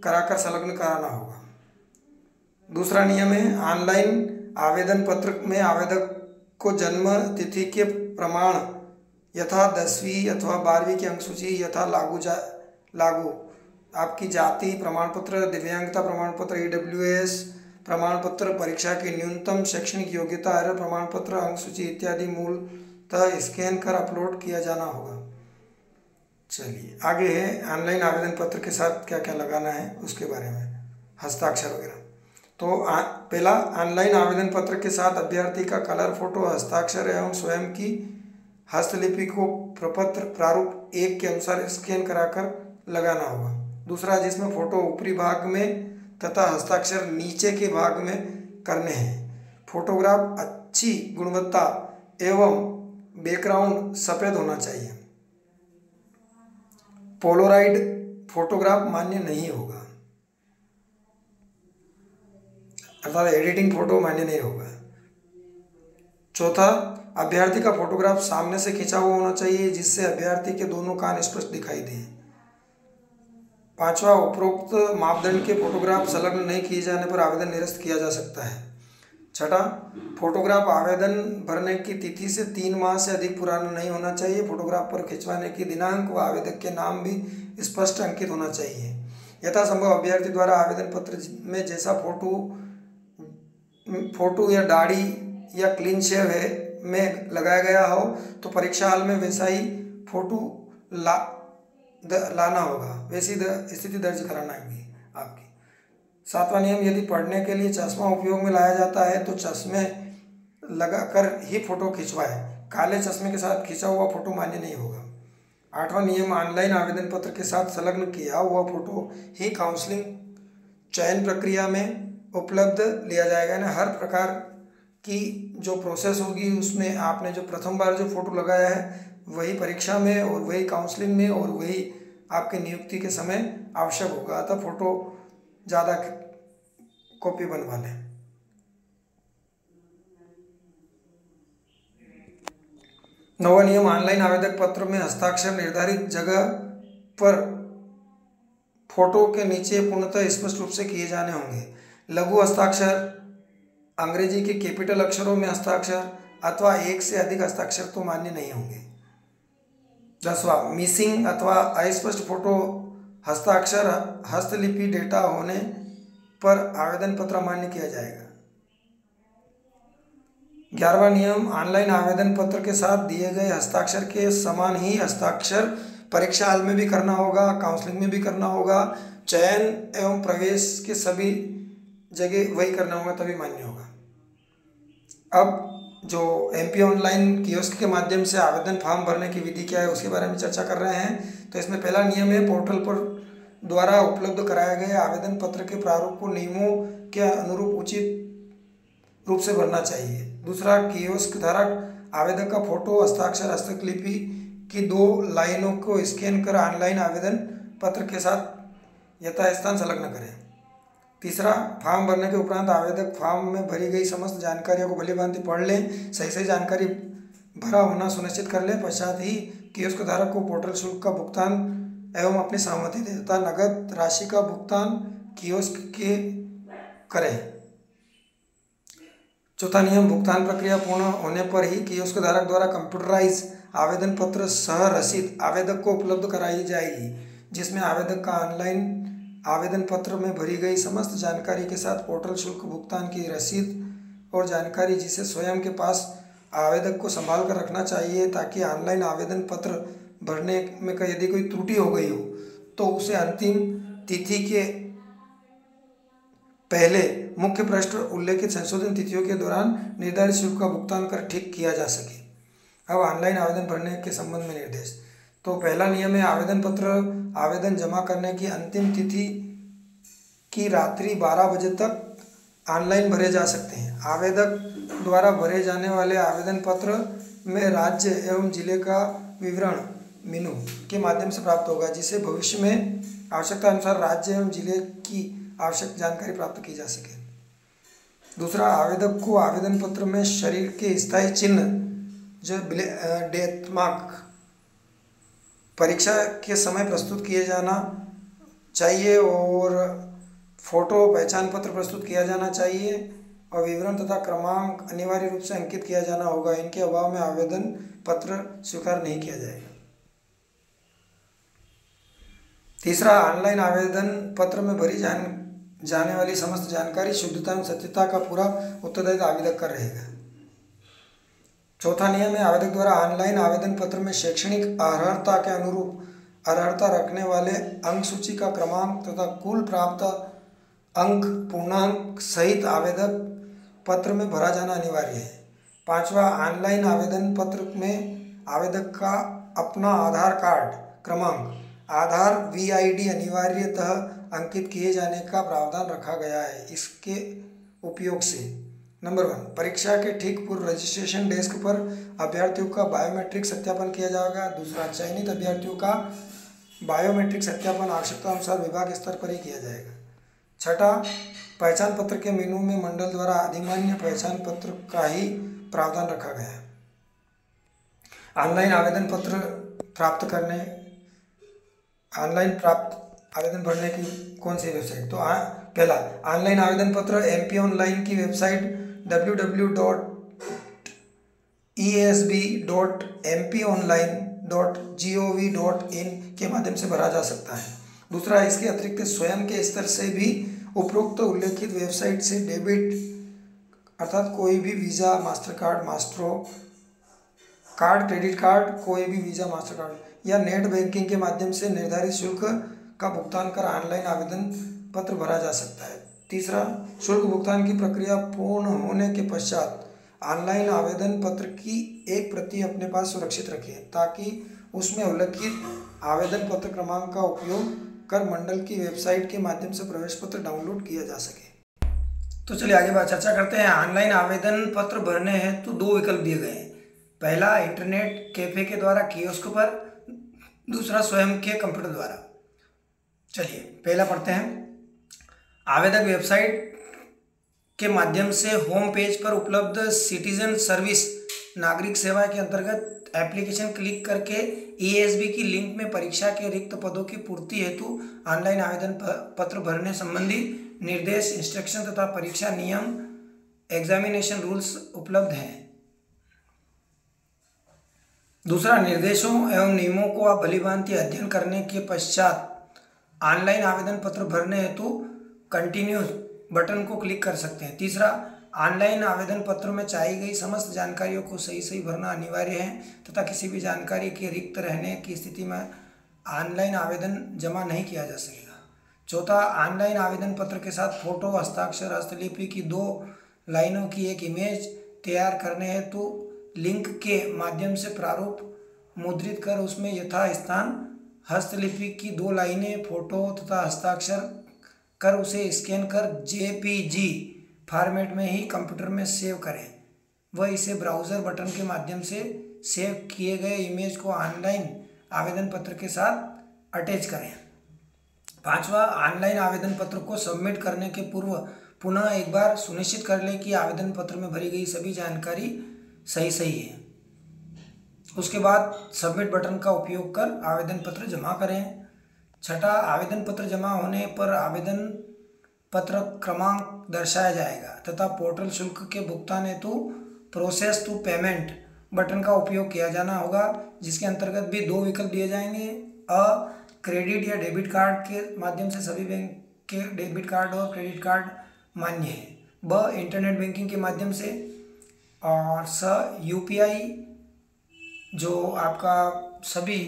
कराकर संलग्न कराना होगा। दूसरा नियम है, ऑनलाइन आवेदन पत्र में आवेदक को जन्म तिथि के प्रमाण यथा 10वीं अथवा 12वीं की अंक सूची यथा लागू आपकी जाति प्रमाण पत्र, दिव्यांगता प्रमाण पत्र, EWS प्रमाण पत्र, परीक्षा की न्यूनतम शैक्षणिक योग्यता, अर्हता प्रमाण पत्र, अंक सूची इत्यादि मूलतः स्कैन कर अपलोड किया जाना होगा। चलिए आगे है, ऑनलाइन आवेदन पत्र के साथ क्या क्या लगाना है उसके बारे में, हस्ताक्षर वगैरह। तो पहला, ऑनलाइन आवेदन पत्र के साथ अभ्यर्थी का कलर फोटो, हस्ताक्षर एवं स्वयं की हस्तलिपि को प्रपत्र प्रारूप 1 के अनुसार स्कैन कराकर लगाना होगा। दूसरा, जिसमें फोटो ऊपरी भाग में तथा हस्ताक्षर नीचे के भाग में करने हैं। फोटोग्राफ अच्छी गुणवत्ता एवं बैकग्राउंड सफ़ेद होना चाहिए। पोलोराइड फोटोग्राफ मान्य नहीं होगा, अर्थात एडिटिंग फोटो मान्य नहीं होगा। चौथा, अभ्यर्थी का फोटोग्राफ सामने से खींचा हुआ होना चाहिए जिससे अभ्यर्थी के दोनों कान स्पष्ट दिखाई दें। पांचवा, उपरोक्त मापदंड के फोटोग्राफ संलग्न नहीं किए जाने पर आवेदन निरस्त किया जा सकता है। छठा, फोटोग्राफ आवेदन भरने की तिथि से 3 माह से अधिक पुराना नहीं होना चाहिए। फोटोग्राफ पर खिंचवाने की दिनांक व आवेदक के नाम भी स्पष्ट अंकित होना चाहिए। यथासंभव अभ्यर्थी द्वारा आवेदन पत्र में जैसा फोटो या दाढ़ी या क्लीन शेव है में लगाया गया हो तो परीक्षा हाल में वैसा ही फोटो लाना होगा, वैसी स्थिति दर्ज कराना होगी आपकी। 7वां नियम, यदि पढ़ने के लिए चश्मा उपयोग में लाया जाता है तो चश्मे लगाकर ही फोटो खिंचवाएं। काले चश्मे के साथ खींचा हुआ फोटो मान्य नहीं होगा। 8वां नियम, ऑनलाइन आवेदन पत्र के साथ संलग्न किया हुआ फोटो ही काउंसलिंग चयन प्रक्रिया में उपलब्ध लिया जाएगा। यानी हर प्रकार की जो प्रोसेस होगी उसमें आपने जो प्रथम बार जो फोटो लगाया है वही परीक्षा में और वही काउंसलिंग में और वही आपके नियुक्ति के समय आवश्यक होगा। अतः फोटो ज़्यादा कॉपी बनवा लें। 9वां नियम, ऑनलाइन आवेदक पत्र में हस्ताक्षर निर्धारित जगह पर फोटो के नीचे पूर्णतः स्पष्ट रूप से किए जाने होंगे। लघु हस्ताक्षर, अंग्रेजी के कैपिटल अक्षरों में हस्ताक्षर अथवा 1 से अधिक हस्ताक्षर तो मान्य नहीं होंगे। 10वां, मिसिंग अथवा अस्पष्ट फोटो हस्ताक्षर हस्तलिपि डेटा होने पर आवेदन पत्र मान्य किया जाएगा। 11वां नियम, ऑनलाइन आवेदन पत्र के साथ दिए गए हस्ताक्षर के समान ही हस्ताक्षर परीक्षा हाल में भी करना होगा, काउंसलिंग में भी करना होगा, चयन एवं प्रवेश के सभी जगह वही करना होगा तभी मान्य होगा। अब जो MP ऑनलाइन कियोस्क के माध्यम से आवेदन फॉर्म भरने की विधि क्या है उसके बारे में चर्चा कर रहे हैं। तो इसमें पहला नियम है, पोर्टल पर द्वारा उपलब्ध कराए गए आवेदन पत्र के प्रारूप को नियमों के अनुरूप उचित रूप से भरना चाहिए। दूसरा, कियोस्क धारक आवेदक का फोटो, हस्ताक्षर, हस्तलिपि की 2 लाइनों को स्कैन कर ऑनलाइन आवेदन पत्र के साथ यथास्थान संलग्न करें। तीसरा, फॉर्म भरने के उपरांत आवेदक फॉर्म में भरी गई समस्त जानकारियों को भलीभांति पढ़ लें, सही जानकारी भरा होना सुनिश्चित कर लें। पश्चात ही कियोस्क धारक को पोर्टल शुल्क का भुगतान एवं अपनी सहमति दे तथा नगद राशि का भुगतान कियोस्क के करें। चौथा नियम, भुगतान प्रक्रिया पूर्ण होने पर ही कियोस्क धारक द्वारा कंप्यूटराइज आवेदन पत्र सह रसीद आवेदक को उपलब्ध कराई जाएगी, जिसमें आवेदक का ऑनलाइन आवेदन पत्र में भरी गई समस्त जानकारी के साथ पोर्टल शुल्क भुगतान की रसीद और जानकारी जिसे स्वयं के पास आवेदक को संभाल कर रखना चाहिए ताकि ऑनलाइन आवेदन पत्र भरने में यदि कोई त्रुटि हो गई हो तो उसे अंतिम तिथि के पहले मुख्य पृष्ठ उल्लेखित संशोधन तिथियों के दौरान निर्धारित शुल्क का भुगतान कर ठीक किया जा सके। अब ऑनलाइन आवेदन भरने के संबंध में निर्देश। तो पहला नियम है, आवेदन पत्र आवेदन जमा करने की अंतिम तिथि की रात्रि 12 बजे तक ऑनलाइन भरे जा सकते हैं। आवेदक द्वारा भरे जाने वाले आवेदन पत्र में राज्य एवं जिले का विवरण मेनू के माध्यम से प्राप्त होगा, जिसे भविष्य में आवश्यकता अनुसार राज्य एवं जिले की आवश्यक जानकारी प्राप्त की जा सके। दूसरा, आवेदक को आवेदन पत्र में शरीर के स्थायी चिन्ह जो डेथ मार्क परीक्षा के समय प्रस्तुत किए जाना चाहिए और फोटो पहचान पत्र प्रस्तुत किया जाना चाहिए और विवरण तथा क्रमांक अनिवार्य रूप से अंकित किया जाना होगा। इनके अभाव में आवेदन पत्र स्वीकार नहीं किया जाएगा। तीसरा, ऑनलाइन आवेदन पत्र में भरी जाने वाली समस्त जानकारी शुद्धता एवं सत्यता का पूरा उत्तरदायित्व आवेदक का रहेगा। चौथा नियम है, आवेदक द्वारा ऑनलाइन आवेदन पत्र में शैक्षणिक अर्हता के अनुरूप अर्हता रखने वाले अंक सूची का क्रमांक तथा कुल प्राप्त अंक पूर्णांक सहित आवेदक पत्र में भरा जाना अनिवार्य है। पांचवा, ऑनलाइन आवेदन पत्र में आवेदक का अपना आधार कार्ड क्रमांक आधार VID अनिवार्यतः अंकित किए जाने का प्रावधान रखा गया है। इसके उपयोग से नंबर 1, परीक्षा के ठीक पूर्व रजिस्ट्रेशन डेस्क पर अभ्यर्थियों का बायोमेट्रिक सत्यापन किया जाएगा। दूसरा, चयनित अभ्यर्थियों का बायोमेट्रिक सत्यापन आवश्यकता अनुसार विभाग स्तर पर ही किया जाएगा। छठा, पहचान पत्र के मेनू में मंडल द्वारा अधिमान्य पहचान पत्र का ही प्रावधान रखा गया है। ऑनलाइन आवेदन पत्र आवेदन भरने की कौन सी वेबसाइट? तो पहला, ऑनलाइन आवेदन पत्र MP ऑनलाइन की वेबसाइट www.esb.mponline.gov.in के माध्यम से भरा जा सकता है। दूसरा, इसके अतिरिक्त स्वयं के स्तर से भी उपरोक्त उल्लेखित वेबसाइट से डेबिट अर्थात कोई भी visa, master card, maestro card, credit card, कोई भी वीज़ा, मास्टर कार्ड या नेट बैंकिंग के माध्यम से निर्धारित शुल्क का भुगतान कर ऑनलाइन आवेदन पत्र भरा जा सकता है। तीसरा, शुल्क भुगतान की प्रक्रिया पूर्ण होने के पश्चात ऑनलाइन आवेदन पत्र की एक प्रति अपने पास सुरक्षित रखें ताकि उसमें उल्लिखित आवेदन पत्र क्रमांक का उपयोग कर मंडल की वेबसाइट के माध्यम से प्रवेश पत्र डाउनलोड किया जा सके। तो चलिए आगे बात चर्चा करते हैं। ऑनलाइन आवेदन पत्र भरने हैं तो 2 विकल्प दिए गए हैं। पहला, इंटरनेट कैफे के द्वारा कियोस्क पर, दूसरा स्वयं के कंप्यूटर द्वारा। चलिए पहला पढ़ते हैं। आवेदक वेबसाइट के माध्यम से होम पेज पर उपलब्ध सिटीजन सर्विस नागरिक सेवा के अंतर्गत एप्लीकेशन क्लिक करके ESB की लिंक में परीक्षा के रिक्त पदों की पूर्ति हेतु ऑनलाइन आवेदन पत्र भरने संबंधी निर्देश, इंस्ट्रक्शन तथा परीक्षा नियम एग्जामिनेशन रूल्स उपलब्ध हैं। दूसरा, निर्देशों एवं नियमों को आप भलीभांति अध्ययन करने के पश्चात ऑनलाइन आवेदन पत्र भरने हेतु कंटिन्यू बटन को क्लिक कर सकते हैं। तीसरा, ऑनलाइन आवेदन पत्र में चाहिए गई समस्त जानकारियों को सही भरना अनिवार्य है तथा किसी भी जानकारी के रिक्त रहने की स्थिति में ऑनलाइन आवेदन जमा नहीं किया जा सकेगा। चौथा, ऑनलाइन आवेदन पत्र के साथ फोटो, हस्ताक्षर, हस्तलिपि की 2 लाइनों की एक इमेज तैयार करने हेतु लिंक के माध्यम से प्रारूप मुद्रित कर उसमें यथास्थान हस्तलिपि की 2 लाइनें, फोटो तथा हस्ताक्षर कर उसे स्कैन कर JPG फॉर्मेट में ही कंप्यूटर में सेव करें। वह इसे ब्राउज़र बटन के माध्यम से सेव किए गए इमेज को ऑनलाइन आवेदन पत्र के साथ अटैच करें। पांचवा, ऑनलाइन आवेदन पत्र को सबमिट करने के पूर्व पुनः एक बार सुनिश्चित कर लें कि आवेदन पत्र में भरी गई सभी जानकारी सही है। उसके बाद सबमिट बटन का उपयोग कर आवेदन पत्र जमा करें। छठा, आवेदन पत्र जमा होने पर आवेदन पत्र क्रमांक दर्शाया जाएगा तथा पोर्टल शुल्क के भुगतान हेतु प्रोसेस टू पेमेंट बटन का उपयोग किया जाना होगा, जिसके अंतर्गत भी 2 विकल्प दिए जाएंगे। क्रेडिट या डेबिट कार्ड के माध्यम से सभी बैंक के डेबिट कार्ड और क्रेडिट कार्ड मान्य है। इंटरनेट बैंकिंग के माध्यम से। और UPI जो आपका सभी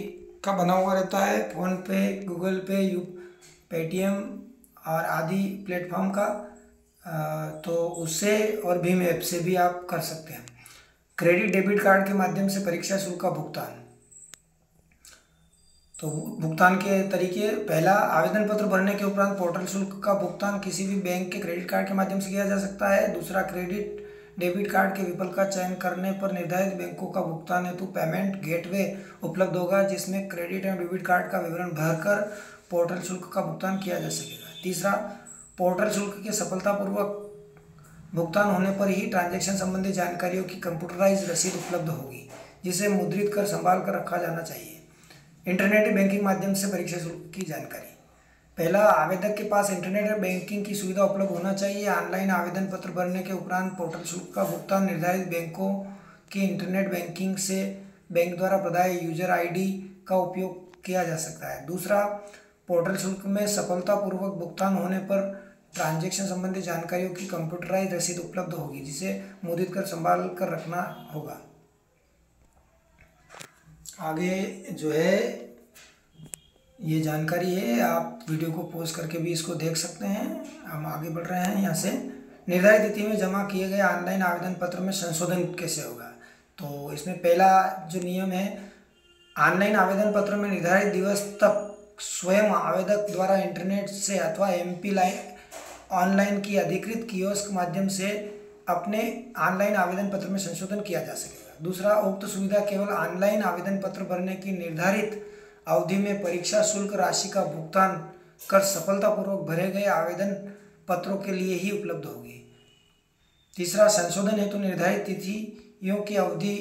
का बना हुआ रहता है, फ़ोन पे, गूगल पे, पेटीएम और आदि प्लेटफॉर्म का, तो उससे और भीम ऐप से भी आप कर सकते हैं। क्रेडिट डेबिट कार्ड के माध्यम से परीक्षा शुल्क का भुगतान। तो भुगतान के तरीके, पहला, आवेदन पत्र भरने के उपरांत पोर्टल शुल्क का भुगतान किसी भी बैंक के क्रेडिट कार्ड के माध्यम से किया जा सकता है। दूसरा, क्रेडिट डेबिट कार्ड के विकल्प का चयन करने पर निर्धारित बैंकों का भुगतान हेतु पेमेंट गेटवे उपलब्ध होगा, जिसमें क्रेडिट एवं डेबिट कार्ड का विवरण भरकर पोर्टल शुल्क का भुगतान किया जा सकेगा। तीसरा, पोर्टल शुल्क के सफलतापूर्वक भुगतान होने पर ही ट्रांजैक्शन संबंधी जानकारियों की कंप्यूटराइज रसीद उपलब्ध होगी, जिसे मुद्रित कर संभाल कर रखा जाना चाहिए। इंटरनेट बैंकिंग माध्यम से परीक्षा शुल्क की जानकारी। पहला, आवेदक के पास इंटरनेट बैंकिंग की सुविधा उपलब्ध होना चाहिए। ऑनलाइन आवेदन पत्र भरने के उपरांत पोर्टल शुल्क का भुगतान निर्धारित बैंकों की इंटरनेट बैंकिंग से बैंक द्वारा प्रदाय यूजर आईडी का उपयोग किया जा सकता है। दूसरा, पोर्टल शुल्क में सफलतापूर्वक भुगतान होने पर ट्रांजैक्शन संबंधी जानकारियों की कंप्यूटराइज रसीद उपलब्ध होगी, जिसे मुद्रित कर संभाल कर रखना होगा। आगे जो है ये जानकारी है, आप वीडियो को पॉज करके भी इसको देख सकते हैं। हम आगे बढ़ रहे हैं यहाँ से। निर्धारित तिथि में जमा किए गए ऑनलाइन आवेदन पत्र में संशोधन कैसे होगा? तो इसमें पहला जो नियम है, ऑनलाइन आवेदन पत्र में निर्धारित दिवस तक स्वयं आवेदक द्वारा इंटरनेट से अथवा MP ऑनलाइन की अधिकृत कियोस्क माध्यम से अपने ऑनलाइन आवेदन पत्र में संशोधन किया जा सकेगा। दूसरा, उक्त सुविधा केवल ऑनलाइन आवेदन पत्र भरने की निर्धारित अवधि में परीक्षा शुल्क राशि का भुगतान कर सफलतापूर्वक भरे गए आवेदन पत्रों के लिए ही उपलब्ध होगी। तीसरा, संशोधन हेतु निर्धारित तिथियों की अवधि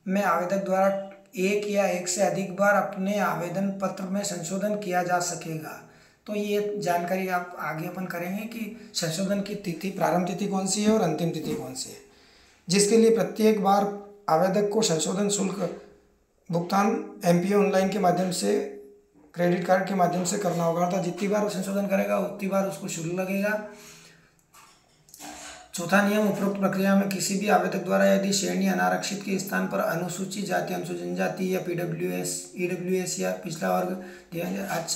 में आवेदक द्वारा एक या एक से अधिक बार अपने आवेदन पत्र में संशोधन किया जा सकेगा। तो ये जानकारी आप आगे अपन करेंगे कि संशोधन की तिथि, प्रारंभ तिथि कौन सी है और अंतिम तिथि कौन सी है, जिसके लिए प्रत्येक बार आवेदक को संशोधन शुल्क भुगतान MP ऑनलाइन के माध्यम से, क्रेडिट कार्ड के माध्यम से करना होगा। अर्थात जितनी बार वो संशोधन करेगा उतनी बार उसको शुल्क लगेगा। चौथा नियम, उपरोक्त प्रक्रिया में किसी भी आवेदक द्वारा यदि श्रेणी अनारक्षित के स्थान पर अनुसूचित जाति, अनुसूचित जनजाति या EWS या पिछड़ा वर्ग दिया जाए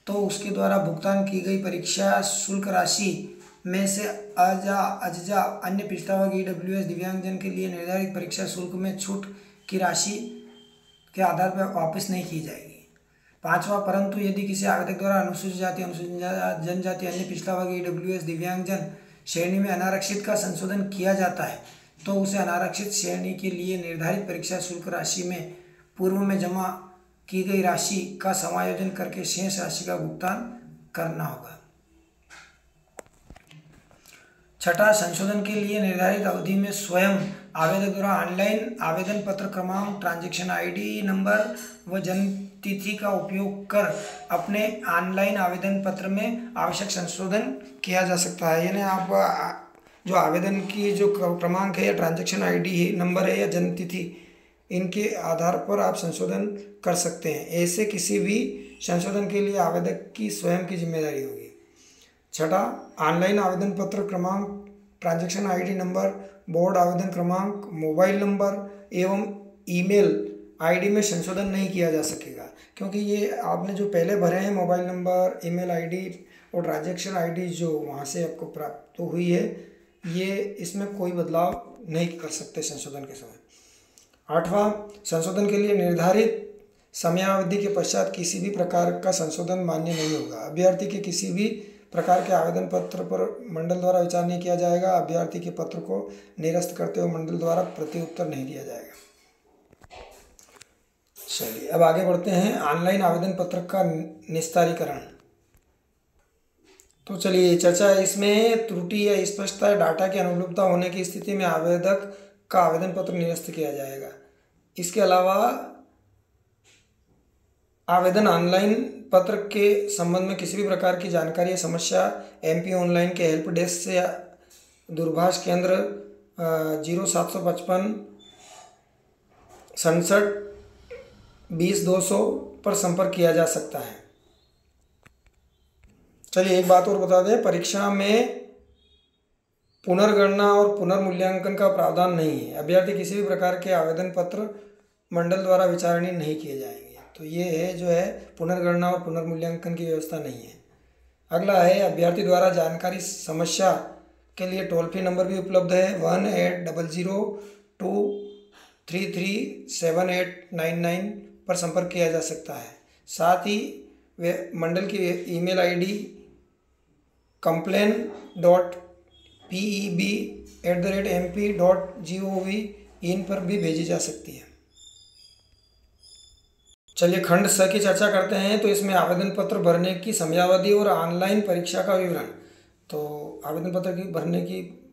तो उसके द्वारा भुगतान की गई परीक्षा शुल्क राशि में से अजजा अन्य पिछड़ा वर्ग EWS दिव्यांगजन के लिए निर्धारित परीक्षा शुल्क में छूट की राशि के आधार पर वापस नहीं की जाएगी। पांचवा, परंतु यदि किसी आवेदक द्वारा अनुसूचित जाति, अनुसूचित जनजाति, अन्य पिछड़ा वर्ग EWS दिव्यांगजन श्रेणी में अनारक्षित का संशोधन किया जाता है तो उसे अनारक्षित श्रेणी के लिए निर्धारित परीक्षा शुल्क राशि में पूर्व में जमा की गई राशि का समायोजन करके शेष राशि का भुगतान करना होगा। छठा, संशोधन के लिए निर्धारित अवधि में स्वयं आवेदक द्वारा ऑनलाइन आवेदन पत्र क्रमांक, ट्रांजैक्शन ID नंबर व जन्म तिथि का उपयोग कर अपने ऑनलाइन आवेदन पत्र में आवश्यक संशोधन किया जा सकता है। यानी आप जो आवेदन की जो क्रमांक है या ट्रांजैक्शन ID नंबर है या जन्म तिथि, इनके आधार पर आप संशोधन कर सकते हैं। ऐसे किसी भी संशोधन के लिए आवेदक की स्वयं की जिम्मेदारी होगी। छठा, ऑनलाइन आवेदन पत्र क्रमांक, ट्रांजैक्शन ID नंबर, बोर्ड आवेदन क्रमांक, मोबाइल नंबर एवं ईमेल ID में संशोधन नहीं किया जा सकेगा, क्योंकि ये आपने जो पहले भरे हैं मोबाइल नंबर, ईमेल ID और ट्रांजैक्शन ID जो वहाँ से आपको प्राप्त हुई है, ये इसमें कोई बदलाव नहीं कर सकते संशोधन के समय। आठवां, संशोधन के लिए निर्धारित समयावधि के पश्चात किसी भी प्रकार का संशोधन मान्य नहीं होगा। अभ्यर्थी के किसी भी प्रकार के आवेदन पत्र पर मंडल द्वारा विचार नहीं किया जाएगा। अभ्यर्थी के पत्र को निरस्त करते हुए मंडल द्वारा प्रत्युत्तर नहीं दिया जाएगा। चलिए अब आगे बढ़ते हैं, ऑनलाइन आवेदन पत्र का निस्तारीकरण। तो चलिए चर्चा, इसमें त्रुटि या स्पष्टता डाटा की अनुपलब्धता होने की स्थिति में आवेदक का आवेदन पत्र निरस्त किया जाएगा। इसके अलावा आवेदन ऑनलाइन पत्र के संबंध में किसी भी प्रकार की जानकारी या समस्या MP ऑनलाइन के हेल्प डेस्क से या दूरभाष केंद्र 0755 67 20 200 पर संपर्क किया जा सकता है। चलिए एक बात और बता दें, परीक्षा में पुनर्गणना और पुनर्मूल्यांकन का प्रावधान नहीं है। अभ्यर्थी किसी भी प्रकार के आवेदन पत्र मंडल द्वारा विचारणीय नहीं किए जाएंगे। तो ये है जो है पुनर्गणना और पुनर्मूल्यांकन की व्यवस्था नहीं है। अगला है, अभ्यर्थी द्वारा जानकारी समस्या के लिए टोल फ्री नंबर भी उपलब्ध है 1800233789 पर संपर्क किया जा सकता है। साथ ही वे मंडल की ईमेल ID complain.peb@mp.gov इन पर भी भेजी जा सकती है। चलिए खंड 6 की चर्चा करते हैं। तो इसमें आवेदन पत्र भरने की समयावधि और ऑनलाइन परीक्षा का विवरण। तो आवेदन पत्र की भरने की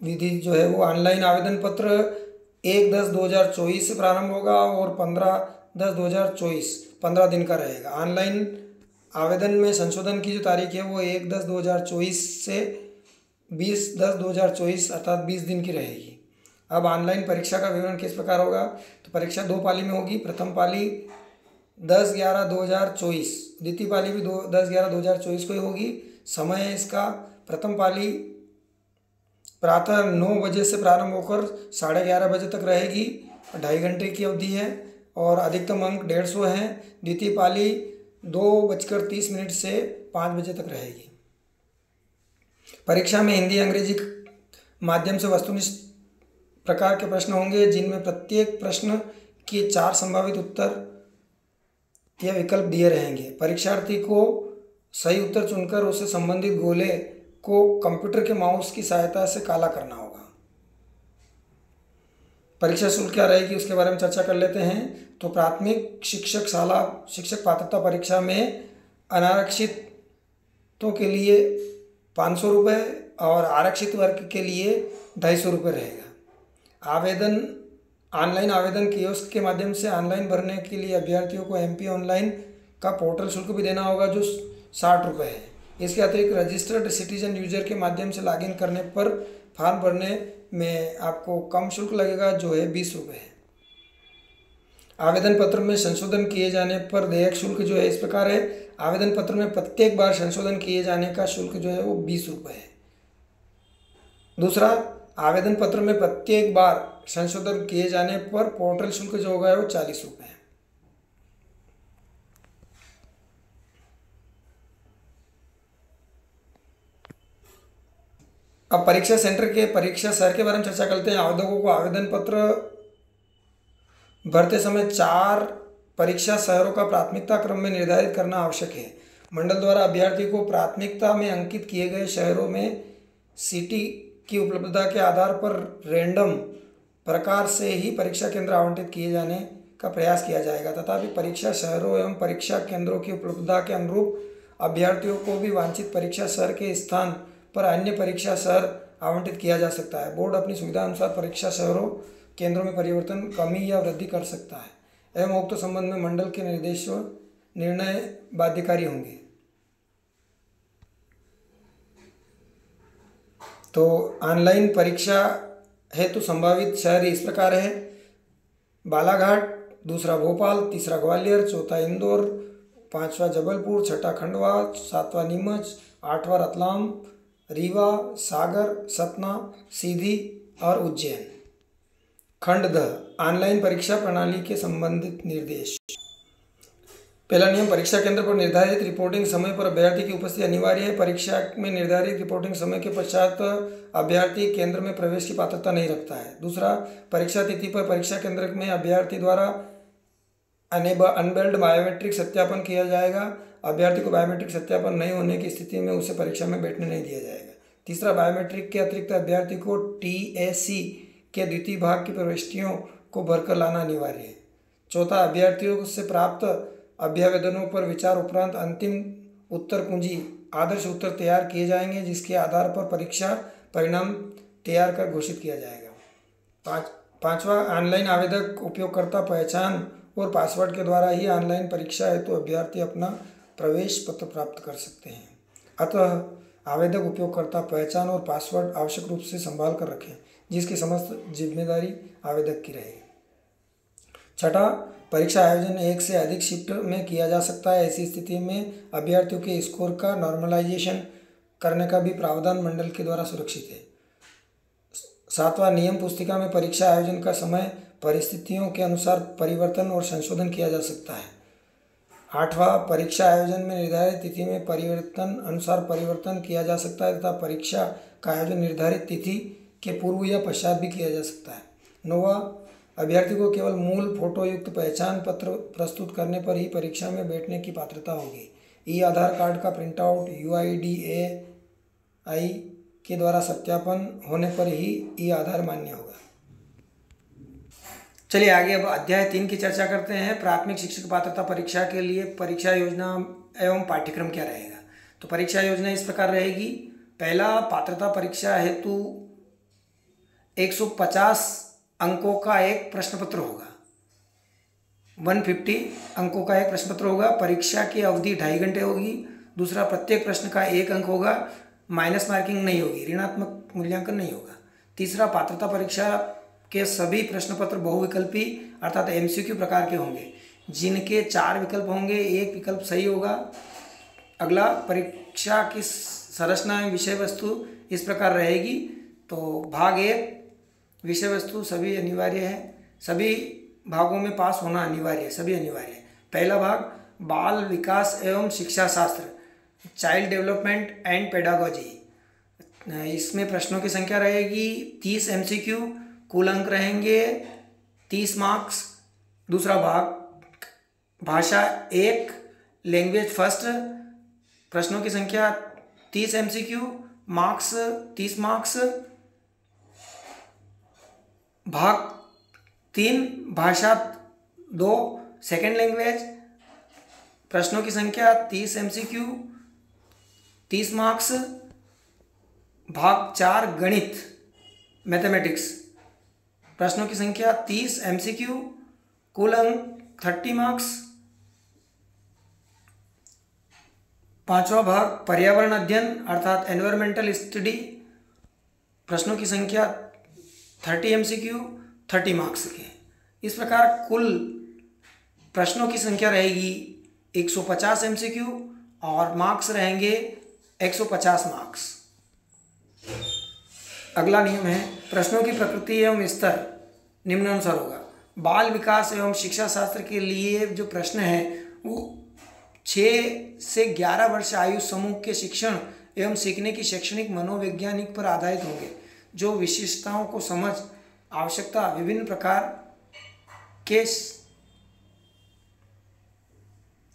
विधि जो है वो ऑनलाइन आवेदन पत्र 1/10/2024 से प्रारंभ होगा और 15/10/2024 15 दिन का रहेगा। ऑनलाइन आवेदन में संशोधन की जो तारीख है वो 1/10/2024 से 20/10/2024 अर्थात 20 दिन की रहेगी। अब ऑनलाइन परीक्षा का विवरण किस प्रकार होगा, तो परीक्षा 2 पाली में होगी। प्रथम पाली 10/11/2024, द्वितीय पाली भी 10/11/2024 को ही होगी। समय है इसका, प्रथम पाली प्रातः 9 बजे से प्रारंभ होकर 11:30 बजे तक रहेगी, 2.5 घंटे की अवधि है और अधिकतम अंक 150 हैं। द्वितीय पाली 2:30 से 5 बजे तक रहेगी। परीक्षा में हिंदी अंग्रेजी माध्यम से वस्तुनिष्ठ प्रकार के प्रश्न होंगे, जिनमें प्रत्येक प्रश्न के 4 संभावित उत्तर या विकल्प दिए रहेंगे। परीक्षार्थी को सही उत्तर चुनकर उससे संबंधित गोले को कंप्यूटर के माउस की सहायता से काला करना होगा। परीक्षा शुल्क क्या रहेगी उसके बारे में चर्चा कर लेते हैं। तो प्राथमिक शिक्षक शाला शिक्षक पात्रता परीक्षा में अनारक्षितों के लिए 500 रुपये और आरक्षित वर्ग के लिए 250 रुपये रहेगा। आवेदन ऑनलाइन आवेदन कियोस्क के माध्यम से ऑनलाइन भरने के लिए अभ्यर्थियों को MP ऑनलाइन का पोर्टल शुल्क भी देना होगा, जो 60 रुपये है। इसके अतिरिक्त रजिस्टर्ड सिटीजन यूजर के माध्यम से लॉगिन करने पर फॉर्म भरने में आपको कम शुल्क लगेगा, जो है 20 रुपये है। आवेदन पत्र में संशोधन किए जाने पर देयक शुल्क जो है इस प्रकार है। आवेदन पत्र में प्रत्येक बार संशोधन किए जाने का शुल्क जो है वो 20 रुपये है। दूसरा, आवेदन पत्र में प्रत्येक बार संशोधन किए जाने पर पोर्टल शुल्क जो होगा वो 40 रुपये है। अब परीक्षा सेंटर के परीक्षा शहर के बारे में चर्चा करते हैं। आवेदकों को आवेदन पत्र भरते समय 4 परीक्षा शहरों का प्राथमिकता क्रम में निर्धारित करना आवश्यक है। मंडल द्वारा अभ्यर्थी को प्राथमिकता में अंकित किए गए शहरों में सीटी की उपलब्धता के आधार पर रैंडम प्रकार से ही परीक्षा केंद्र आवंटित किए जाने का प्रयास किया जाएगा। तथापि परीक्षा शहरों एवं परीक्षा केंद्रों की उपलब्धता के अनुरूप अभ्यर्थियों को भी वांछित परीक्षा शहर के स्थान पर अन्य परीक्षा शहर आवंटित किया जा सकता है। बोर्ड अपनी सुविधा अनुसार परीक्षा शहरों केंद्रों में परिवर्तन, कमी या वृद्धि कर सकता है एवं उक्त संबंध में मंडल के निर्णय बाध्यकारी होंगे। तो ऑनलाइन परीक्षा हेतु संभावित शहर इस प्रकार है: बालाघाट, दूसरा भोपाल, तीसरा ग्वालियर, चौथा इंदौर, 5वां जबलपुर, 6ठा खंडवा, 7वां नीमच, 8वां रतलाम, रीवा, सागर, सतना, सीधी और उज्जैन। खंड द ऑनलाइन परीक्षा प्रणाली के संबंधित निर्देश। पहला नियम, परीक्षा केंद्र पर निर्धारित रिपोर्टिंग समय पर अभ्यर्थी की उपस्थिति अनिवार्य है। परीक्षा में निर्धारित रिपोर्टिंग समय के पश्चात अभ्यर्थी केंद्र में प्रवेश की पात्रता नहीं रखता है। दूसरा, परीक्षा तिथि पर परीक्षा केंद्र में अभ्यर्थी द्वारा अनवेल्ड बायोमेट्रिक सत्यापन किया जाएगा। अभ्यर्थी को बायोमेट्रिक सत्यापन नहीं होने की स्थिति में उसे परीक्षा में बैठने नहीं दिया जाएगा। तीसरा, बायोमेट्रिक के अतिरिक्त अभ्यर्थी को TAC के द्वितीय भाग की प्रविष्टियों को भरकर लाना अनिवार्य है। चौथा, अभ्यर्थियों से प्राप्त अभ्यावेदनों पर विचार उपरांत अंतिम उत्तर कुंजी आदर्श उत्तर तैयार किए जाएंगे, जिसके आधार पर परीक्षा परिणाम तैयार कर घोषित किया जाएगा। पांचवा, ऑनलाइन आवेदक उपयोगकर्ता पहचान और पासवर्ड के द्वारा ही ऑनलाइन परीक्षा हेतु अभ्यर्थी अपना प्रवेश पत्र प्राप्त कर सकते हैं। अतः आवेदक उपयोगकर्ता पहचान और पासवर्ड आवश्यक रूप से संभाल कर रखें, जिसकी समस्त जिम्मेदारी आवेदक की रहेगी। छठा, परीक्षा आयोजन एक से अधिक शिफ्ट में किया जा सकता है। ऐसी स्थिति में अभ्यर्थियों के स्कोर का नॉर्मलाइजेशन करने का भी प्रावधान मंडल के द्वारा सुरक्षित है। सातवां नियम, पुस्तिका में परीक्षा आयोजन का समय परिस्थितियों के अनुसार परिवर्तन और संशोधन किया जा सकता है। आठवां, परीक्षा आयोजन में निर्धारित तिथि में अनुसार परिवर्तन किया जा सकता है तथा परीक्षा का आयोजन निर्धारित तिथि के पूर्व या पश्चात भी किया जा सकता है। नौवां, अभ्यर्थी को केवल मूल फोटो युक्त पहचान पत्र प्रस्तुत करने पर ही परीक्षा में बैठने की पात्रता होगी। आधार कार्ड का प्रिंटआउट UIDAI के द्वारा सत्यापन होने पर ही आधार मान्य होगा। चलिए आगे अब अध्याय 3 की चर्चा करते हैं। प्राथमिक शिक्षक पात्रता परीक्षा के लिए परीक्षा योजना एवं पाठ्यक्रम क्या रहेगा। तो परीक्षा योजना इस प्रकार रहेगी। पहला, पात्रता परीक्षा हेतु 150 अंकों का एक प्रश्न पत्र होगा। 150 अंकों का एक प्रश्न पत्र होगा। परीक्षा की अवधि 2.5 घंटे होगी। दूसरा, प्रत्येक प्रश्न का 1 अंक होगा, माइनस मार्किंग नहीं होगी, ऋणात्मक मूल्यांकन नहीं होगा। तीसरा, पात्रता परीक्षा के सभी प्रश्न पत्र बहुविकल्पी अर्थात एमसीक्यू प्रकार के होंगे, जिनके 4 विकल्प होंगे, 1 विकल्प सही होगा। अगला, परीक्षा की संरचना में विषय वस्तु इस प्रकार रहेगी। तो भाग 1 विषय वस्तु सभी अनिवार्य है, सभी भागों में पास होना अनिवार्य है, सभी अनिवार्य है। पहला भाग बाल विकास एवं शिक्षा शास्त्र, चाइल्ड डेवलपमेंट एंड पेडागोजी। इसमें प्रश्नों की संख्या रहेगी 30 एमसीक्यू, कुल अंक रहेंगे 30 मार्क्स। दूसरा भाग भाषा 1 लैंग्वेज फर्स्ट, प्रश्नों की संख्या 30 एमसीक्यू, मार्क्स 30 मार्क्स। भाग 3 भाषा 2 सेकेंड लैंग्वेज, प्रश्नों की संख्या 30 एमसीक्यू, 30 मार्क्स। भाग 4 गणित मैथमेटिक्स, प्रश्नों की संख्या 30 एमसीक्यू, कुल अंक 30 मार्क्स। पांचवा भाग पर्यावरण अध्ययन अर्थात एनवायरमेंटल स्टडी, प्रश्नों की संख्या 30 एमसीक्यू, 30 मार्क्स के। इस प्रकार कुल प्रश्नों की संख्या रहेगी 150 एमसीक्यू और मार्क्स रहेंगे 150 मार्क्स। अगला नियम है प्रश्नों की प्रकृति एवं स्तर निम्नानुसार होगा। बाल विकास एवं शिक्षा शास्त्र के लिए जो प्रश्न है वो 6 से 11 वर्ष आयु समूह के शिक्षण एवं सीखने की शैक्षणिक मनोवैज्ञानिक पर आधारित होंगे, जो विशेषताओं को समझ आवश्यकता विभिन्न प्रकार के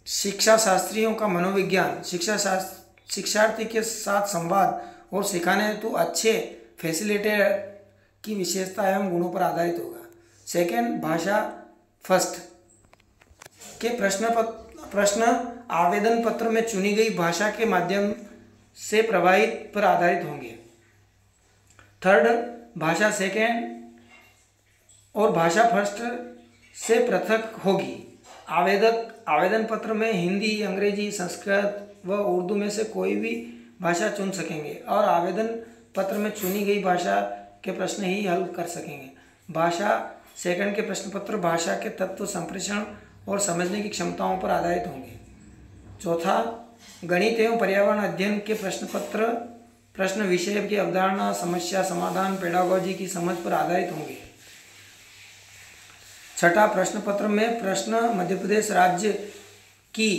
शिक्षा शास्त्रियों का मनोविज्ञान, शिक्षार्थी के साथ संवाद और सिखाने हेतु अच्छे फैसिलिटेटर की विशेषता एवं गुणों पर आधारित होगा। सेकेंड, भाषा फर्स्ट के प्रश्न आवेदन पत्र में चुनी गई भाषा के माध्यम से प्रभावित पर आधारित होंगे। थर्ड, भाषा सेकेंड और भाषा फर्स्ट से पृथक होगी। आवेदन पत्र में हिंदी, अंग्रेजी, संस्कृत व उर्दू में से कोई भी भाषा चुन सकेंगे और आवेदन पत्र में चुनी गई भाषा के प्रश्न ही हल कर सकेंगे। भाषा सेकंड के प्रश्न पत्र भाषा के तत्व, संप्रेषण और समझने की क्षमताओं पर आधारित होंगे। चौथा, गणित एवं पर्यावरण अध्ययन के प्रश्न विषय की अवधारणा, समस्या समाधान, पेडागोजी की समझ पर आधारित होंगे। छठा, प्रश्न पत्र में प्रश्न मध्य प्रदेश राज्य की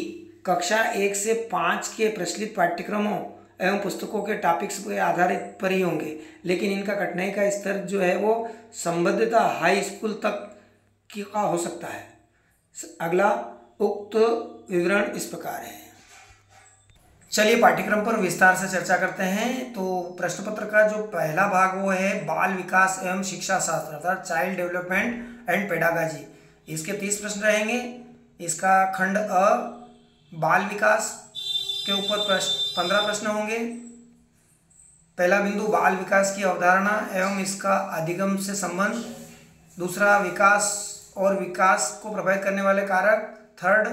कक्षा 1 से 5 के प्रचलित पाठ्यक्रमों एवं पुस्तकों के टॉपिक्स पर आधारित पर ही होंगे, लेकिन इनका कठिनाई का स्तर जो है वो संबद्धता हाई स्कूल तक का हो सकता है। अगला, उक्त विवरण इस प्रकार है। चलिए पाठ्यक्रम पर विस्तार से चर्चा करते हैं। तो प्रश्न पत्र का जो पहला भाग वो है बाल विकास एवं शिक्षा शास्त्र अर्थात चाइल्ड डेवलपमेंट एंड पेडागोजी। इसके 30 प्रश्न रहेंगे। इसका खंड अ बाल विकास के ऊपर 15 प्रश्न होंगे। पहला बिंदु बाल विकास की अवधारणा एवं इसका अधिगम से संबंध। दूसरा, विकास और विकास को प्रभावित करने वाले कारक। थर्ड,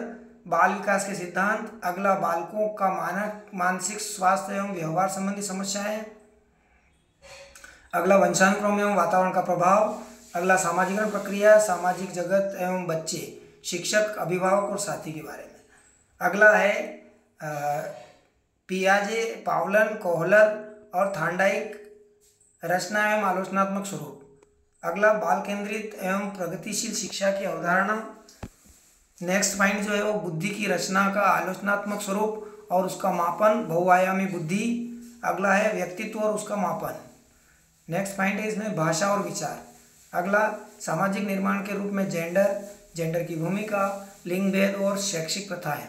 बाल विकास के सिद्धांत। अगला, बालकों का मानसिक स्वास्थ्य एवं व्यवहार संबंधी समस्याएं। अगला, वंशानुक्रम एवं वातावरण का प्रभाव। अगला, सामाजिकरण प्रक्रिया, सामाजिक जगत एवं बच्चे, शिक्षक, अभिभावक और साथी के बारे में। अगला है पियाजे, पावलन, कोहलर और थार्नडाइक रचना एवं आलोचनात्मक स्वरूप। अगला, बाल केंद्रित एवं प्रगतिशील शिक्षा की अवधारणा। नेक्स्ट पॉइंट जो है वो बुद्धि की रचना का आलोचनात्मक स्वरूप और उसका मापन, बहुआयामी बुद्धि। अगला है व्यक्तित्व और उसका मापन। नेक्स्ट पॉइंट है इसमें भाषा और विचार। अगला, सामाजिक निर्माण के रूप में जेंडर की भूमिका, लिंग भेद और शैक्षिक प्रथाएं।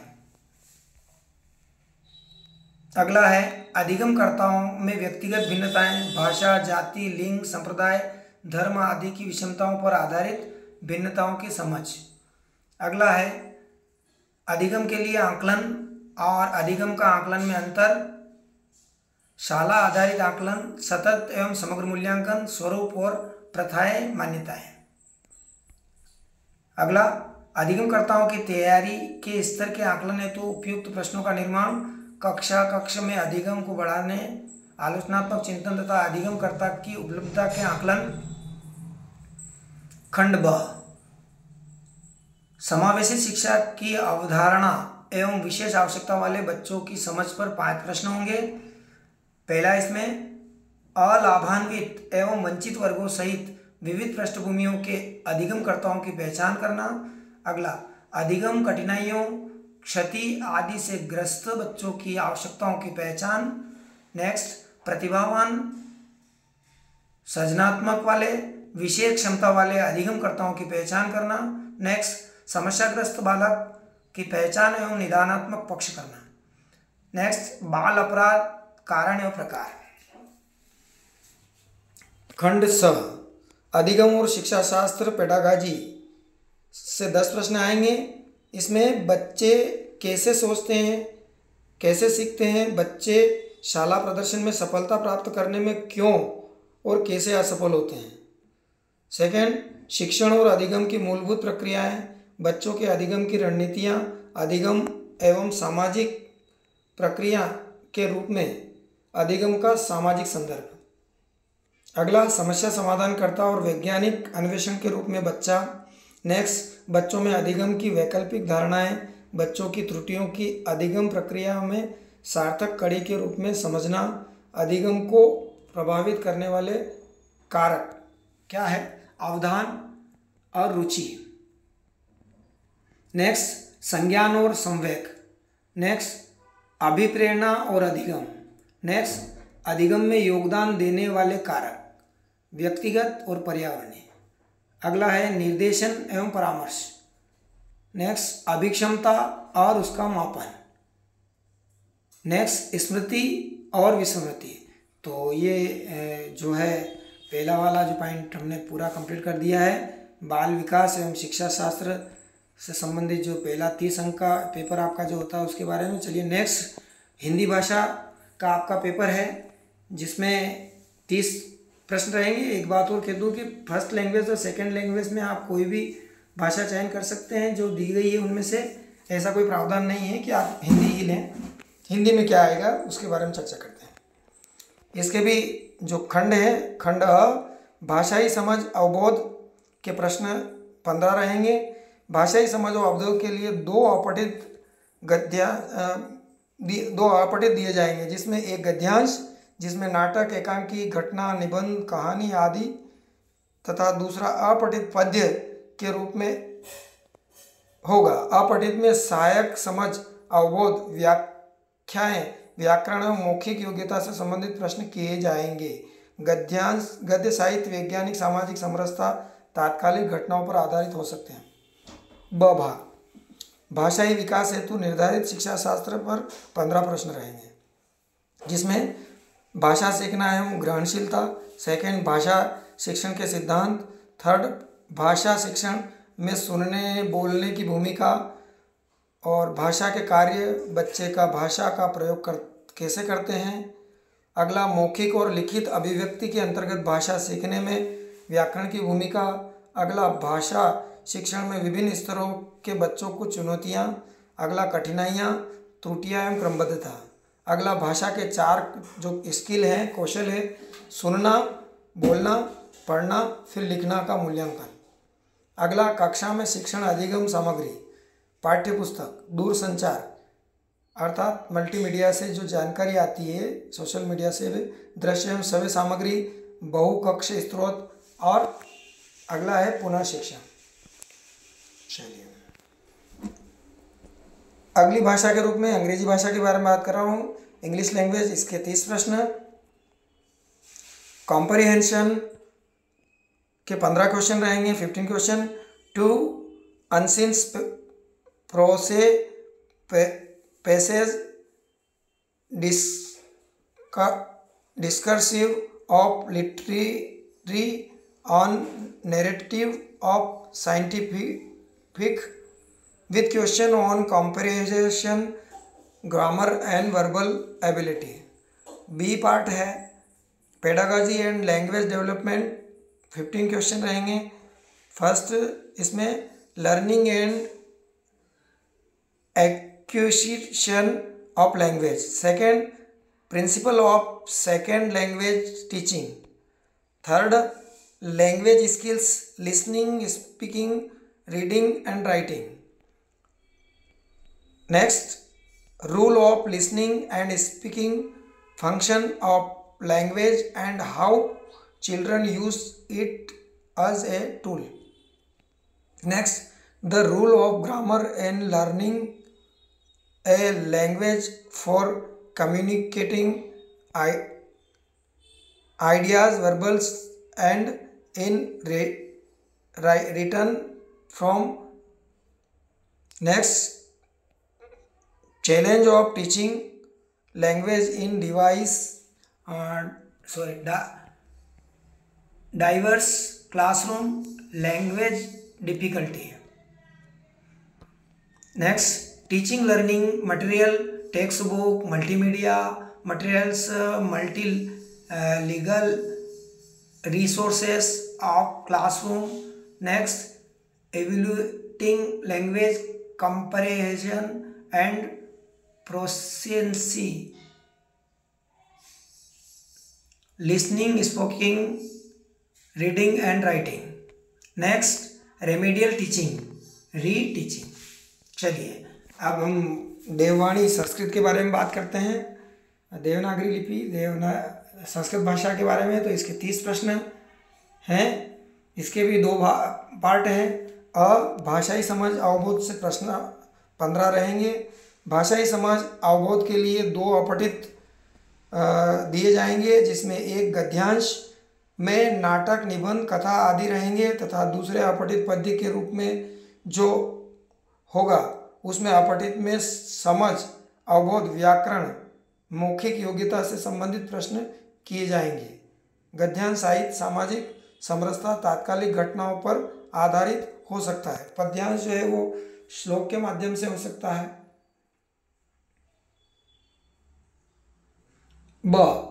अगला है अधिगमकर्ताओं में व्यक्तिगत भिन्नताएं, भाषा, जाति, लिंग, संप्रदाय, धर्म आदि की विषमताओं पर आधारित भिन्नताओं की समझ। अगला है अधिगम के लिए आकलन और अधिगम का आकलन में अंतर, शाला आधारित आकलन, सतत एवं समग्र मूल्यांकन, स्वरूप और प्रथाएं, मान्यताएं। अगला, अधिगमकर्ताओं की तैयारी के स्तर के आकलन हेतु उपयुक्त प्रश्नों का निर्माण, कक्ष में अधिगम को बढ़ाने, आलोचनात्मक चिंतन तथा अधिगमकर्ता की उपलब्धता के आकलन। खंड ब, समावेशी शिक्षा की अवधारणा एवं विशेष आवश्यकता वाले बच्चों की समझ पर 5 प्रश्न होंगे। पहला इसमें अलाभान्वित एवं वंचित वर्गों सहित विविध पृष्ठभूमियों के अधिगमकर्ताओं की पहचान करना। अगला, अधिगम कठिनाइयों, क्षति आदि से ग्रस्त बच्चों की आवश्यकताओं की पहचान। नेक्स्ट, प्रतिभावान, सृजनात्मक वाले, विशेष क्षमता वाले अधिगमकर्ताओं की पहचान करना। नेक्स्ट, समस्याग्रस्त बालक की पहचान एवं निदानात्मक पक्ष करना। नेक्स्ट, बाल अपराध, कारण एवं प्रकार। खंड स, अधिगम और शिक्षा शास्त्र पेडागाजी से 10 प्रश्न आएंगे। इसमें बच्चे कैसे सोचते हैं, कैसे सीखते हैं, बच्चे शाला प्रदर्शन में सफलता प्राप्त करने में क्यों और कैसे असफल होते हैं। सेकंड, शिक्षण और अधिगम की मूलभूत प्रक्रियाएं, बच्चों के अधिगम की रणनीतियां, अधिगम एवं सामाजिक प्रक्रिया के रूप में अधिगम का सामाजिक संदर्भ। अगला, समस्या समाधानकर्ता और वैज्ञानिक अन्वेषण के रूप में बच्चा। नेक्स्ट, बच्चों में अधिगम की वैकल्पिक धारणाएं, बच्चों की त्रुटियों की अधिगम प्रक्रिया में सार्थक कड़ी के रूप में समझना। अधिगम को प्रभावित करने वाले कारक क्या है, अवधान और रुचि। नेक्स्ट, संज्ञान और संवेग। नेक्स्ट, अभिप्रेरणा और अधिगम। नेक्स्ट, अधिगम में योगदान देने वाले कारक, व्यक्तिगत और पर्यावरणीय। अगला है निर्देशन एवं परामर्श। नेक्स्ट, अभिक्षमता और उसका मापन। नेक्स्ट, स्मृति और विस्मृति। तो ये जो है पहला वाला जो पॉइंट हमने पूरा कंप्लीट कर दिया है। बाल विकास एवं शिक्षा शास्त्र से संबंधित जो पहला 30 अंक का पेपर आपका जो होता है उसके बारे में। चलिए नेक्स्ट, हिंदी भाषा का आपका पेपर है जिसमें 30 प्रश्न रहेंगे। एक बात और कह दूँ कि फर्स्ट लैंग्वेज और सेकंड लैंग्वेज में आप कोई भी भाषा चयन कर सकते हैं जो दी गई है उनमें से। ऐसा कोई प्रावधान नहीं है कि आप हिंदी ही लें। हिंदी में क्या आएगा उसके बारे में चर्चा करते हैं। इसके भी जो खंड है, खंड अ, भाषाई समझ अवबोध के प्रश्न 15 रहेंगे। भाषाई समझ और अवबोध के लिए 2 अपठित दिए जाएंगे, जिसमें एक गद्यांश जिसमें नाटक, एकांकी, घटना, निबंध, कहानी आदि, तथा दूसरा अपठित पद्य के रूप में होगा। अपठित में सहायक समझ, अवबोध, व्याख्याएं, व्याकरण एवं मौखिक योग्यता से संबंधित प्रश्न किए जाएंगे। गद्यांश गद्य साहित्य, वैज्ञानिक, सामाजिक समरसता, तात्कालिक घटनाओं पर आधारित हो सकते हैं। ब भाग, भाषाई विकास हेतु निर्धारित शिक्षा शास्त्र पर 15 प्रश्न रहेंगे, जिसमें भाषा सीखना एवं ग्रहणशीलता। सेकंड, भाषा शिक्षण के सिद्धांत। थर्ड, भाषा शिक्षण में सुनने बोलने की भूमिका और भाषा के कार्य, बच्चे का भाषा का प्रयोग कैसे करते हैं। अगला, मौखिक और लिखित अभिव्यक्ति के अंतर्गत भाषा सीखने में व्याकरण की भूमिका। अगला, भाषा शिक्षण में विभिन्न स्तरों के बच्चों को चुनौतियाँ। अगला, कठिनाइयाँ, त्रुटियाँ एवं क्रमबद्धता। अगला, भाषा के 4 जो स्किल हैं, कौशल है, सुनना, बोलना, पढ़ना, फिर लिखना का मूल्यांकन। अगला, कक्षा में शिक्षण अधिगम सामग्री, पाठ्यपुस्तक, दूरसंचार अर्थात मल्टीमीडिया से जो जानकारी आती है, सोशल मीडिया से, दृश्य एवं श्रव्य सामग्री, बहुकक्ष स्रोत। और अगला है पुनः शिक्षण। चलिए, अगली भाषा के रूप में अंग्रेजी भाषा के बारे में बात कर रहा हूँ। इंग्लिश लैंग्वेज, इसके 30 प्रश्न। कॉम्प्रिहेंशन के 15 क्वेश्चन रहेंगे, 15 question. 2 unseens prose passage discursive of literary on narrative of scientific with question on comprehension, grammar and verbal ability। B part है pedagogy and language development, 15 question रहेंगे। फर्स्ट, इसमें learning and acquisition of language. Second, principle of second language teaching. Third, language skills, listening, speaking, reading and writing. Next, rule of listening and speaking, function of language and how children use it as a tool. Next, the rule of grammar and learning a language for communicating ideas, verbals and in written form. Next, challenge of teaching language in diverse classroom language difficulty. Next, teaching learning material, textbook, multimedia materials, multi legal resources of classroom. Next, evaluating language comprehension and proficiency, listening, speaking, reading and writing. Next, remedial teaching, रीटीचिंग। चलिए अब हम देववाणी संस्कृत के बारे में बात करते हैं। देवनागरी लिपि संस्कृत भाषा के बारे में। तो इसके 30 प्रश्न हैं। इसके भी 2 पार्ट हैं। भाषाई समझ अवबोध से प्रश्न 15 रहेंगे। भाषाई समझ अवबोध के लिए 2 अपठित दिए जाएंगे, जिसमें एक गद्यांश में नाटक, निबंध, कथा आदि रहेंगे तथा दूसरे अपठित पद्य के रूप में जो होगा उसमें अपठित में समझ, अवबोध, व्याकरण, मौखिक योग्यता से संबंधित प्रश्न किए जाएंगे। गद्यांश साहित्य, सामाजिक समरसता, तात्कालिक घटनाओं पर आधारित हो सकता है। पद्यांश जो है वो श्लोक के माध्यम से हो सकता है।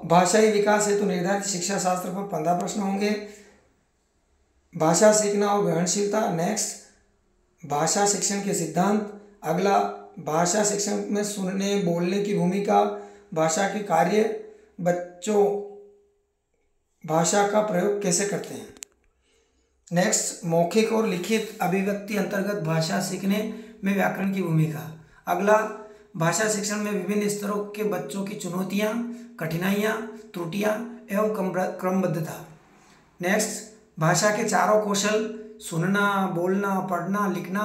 भाषाई विकास हेतु निर्धारित शिक्षा शास्त्र पर 15 प्रश्न होंगे। भाषा सीखना और ग्रहणशीलता। नेक्स्ट, भाषा शिक्षण के सिद्धांत। अगला, भाषा शिक्षण में सुनने बोलने की भूमिका, भाषा के कार्य, बच्चों भाषा का प्रयोग कैसे करते हैं। नेक्स्ट, मौखिक और लिखित अभिव्यक्ति अंतर्गत भाषा सीखने में व्याकरण की भूमिका। अगला, भाषा शिक्षण में विभिन्न स्तरों के बच्चों की चुनौतियाँ, कठिनाइयाँ, त्रुटियाँ एवं क्रमबद्धता। नेक्स्ट, भाषा के चारों कौशल, सुनना, बोलना, पढ़ना, लिखना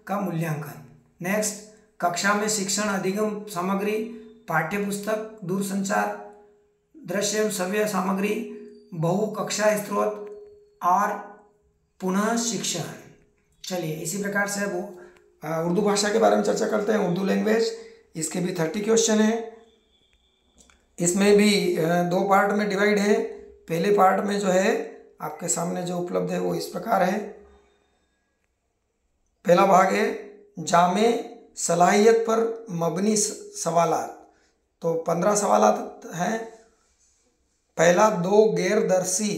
का मूल्यांकन। नेक्स्ट, कक्षा में शिक्षण अधिगम सामग्री, पाठ्यपुस्तक, दूरसंचार, दृश्य एवं श्रव्य सामग्री, बहु कक्षा स्रोत और पुनः शिक्षण। चलिए इसी प्रकार से वो उर्दू भाषा के बारे में चर्चा करते हैं। उर्दू लैंग्वेज, इसके भी 30 क्वेश्चन हैं। इसमें भी 2 पार्ट में डिवाइड है। पहले पार्ट में जो है आपके सामने जो उपलब्ध है वो इस प्रकार है। पहला भाग है जामे सलाहियत पर मबनी सवालात। तो 15 सवालात हैं। पहला, 2 गैरदर्शी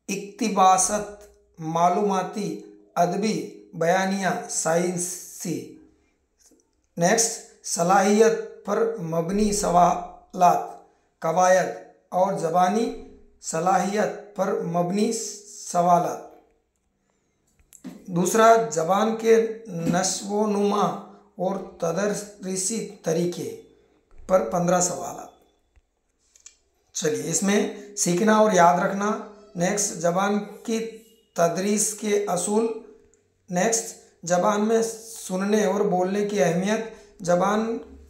इक्तिबासत, मालूमाती, अदबी, बयानिया, साइंसी। नेक्स्ट, सलाहियत पर मबनी सवालात, कवायद और ज़बानी सलाहियत पर मबनी सवालात। दूसरा, ज़बान के नस्वोनुमा और तदरीसी तरीके पर 15 सवालात। चलिए इसमें सीखना और याद रखना। नेक्स्ट, ज़बान की तदरीस के असूल। नेक्स्ट, ज़बान में सुनने और बोलने की अहमियत, ज़बान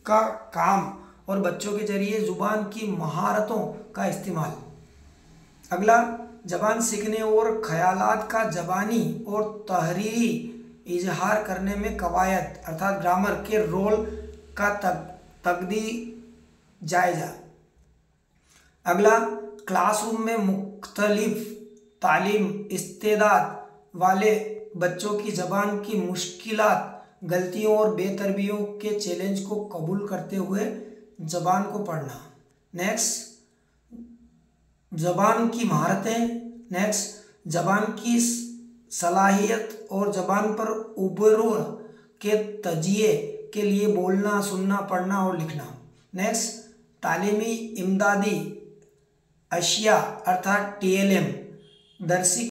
का काम और बच्चों के जरिए ज़ुबान की महारतों का इस्तेमाल। अगला, ज़बान सीखने और ख्यालात का ज़बानी और तहरीरी इजहार करने में कवायद अर्थात ग्रामर के रोल का तकदी जायजा। अगला, क्लासरूम में मुख्तलिफ तालीम इस्तेदाद वाले बच्चों की ज़बान की मुश्किलात, गलतियों और बेतरबियों के चैलेंज को कबूल करते हुए ज़बान को पढ़ना। नेक्स्ट, ज़बान की महारतें। नेक्स्ट, ज़बान की सलाहियत और ज़बान पर उबरू के तजिए के लिए बोलना, सुनना, पढ़ना और लिखना। नेक्स्ट, तालीमी इमदादी अशिया अर्थात TLM, दरसी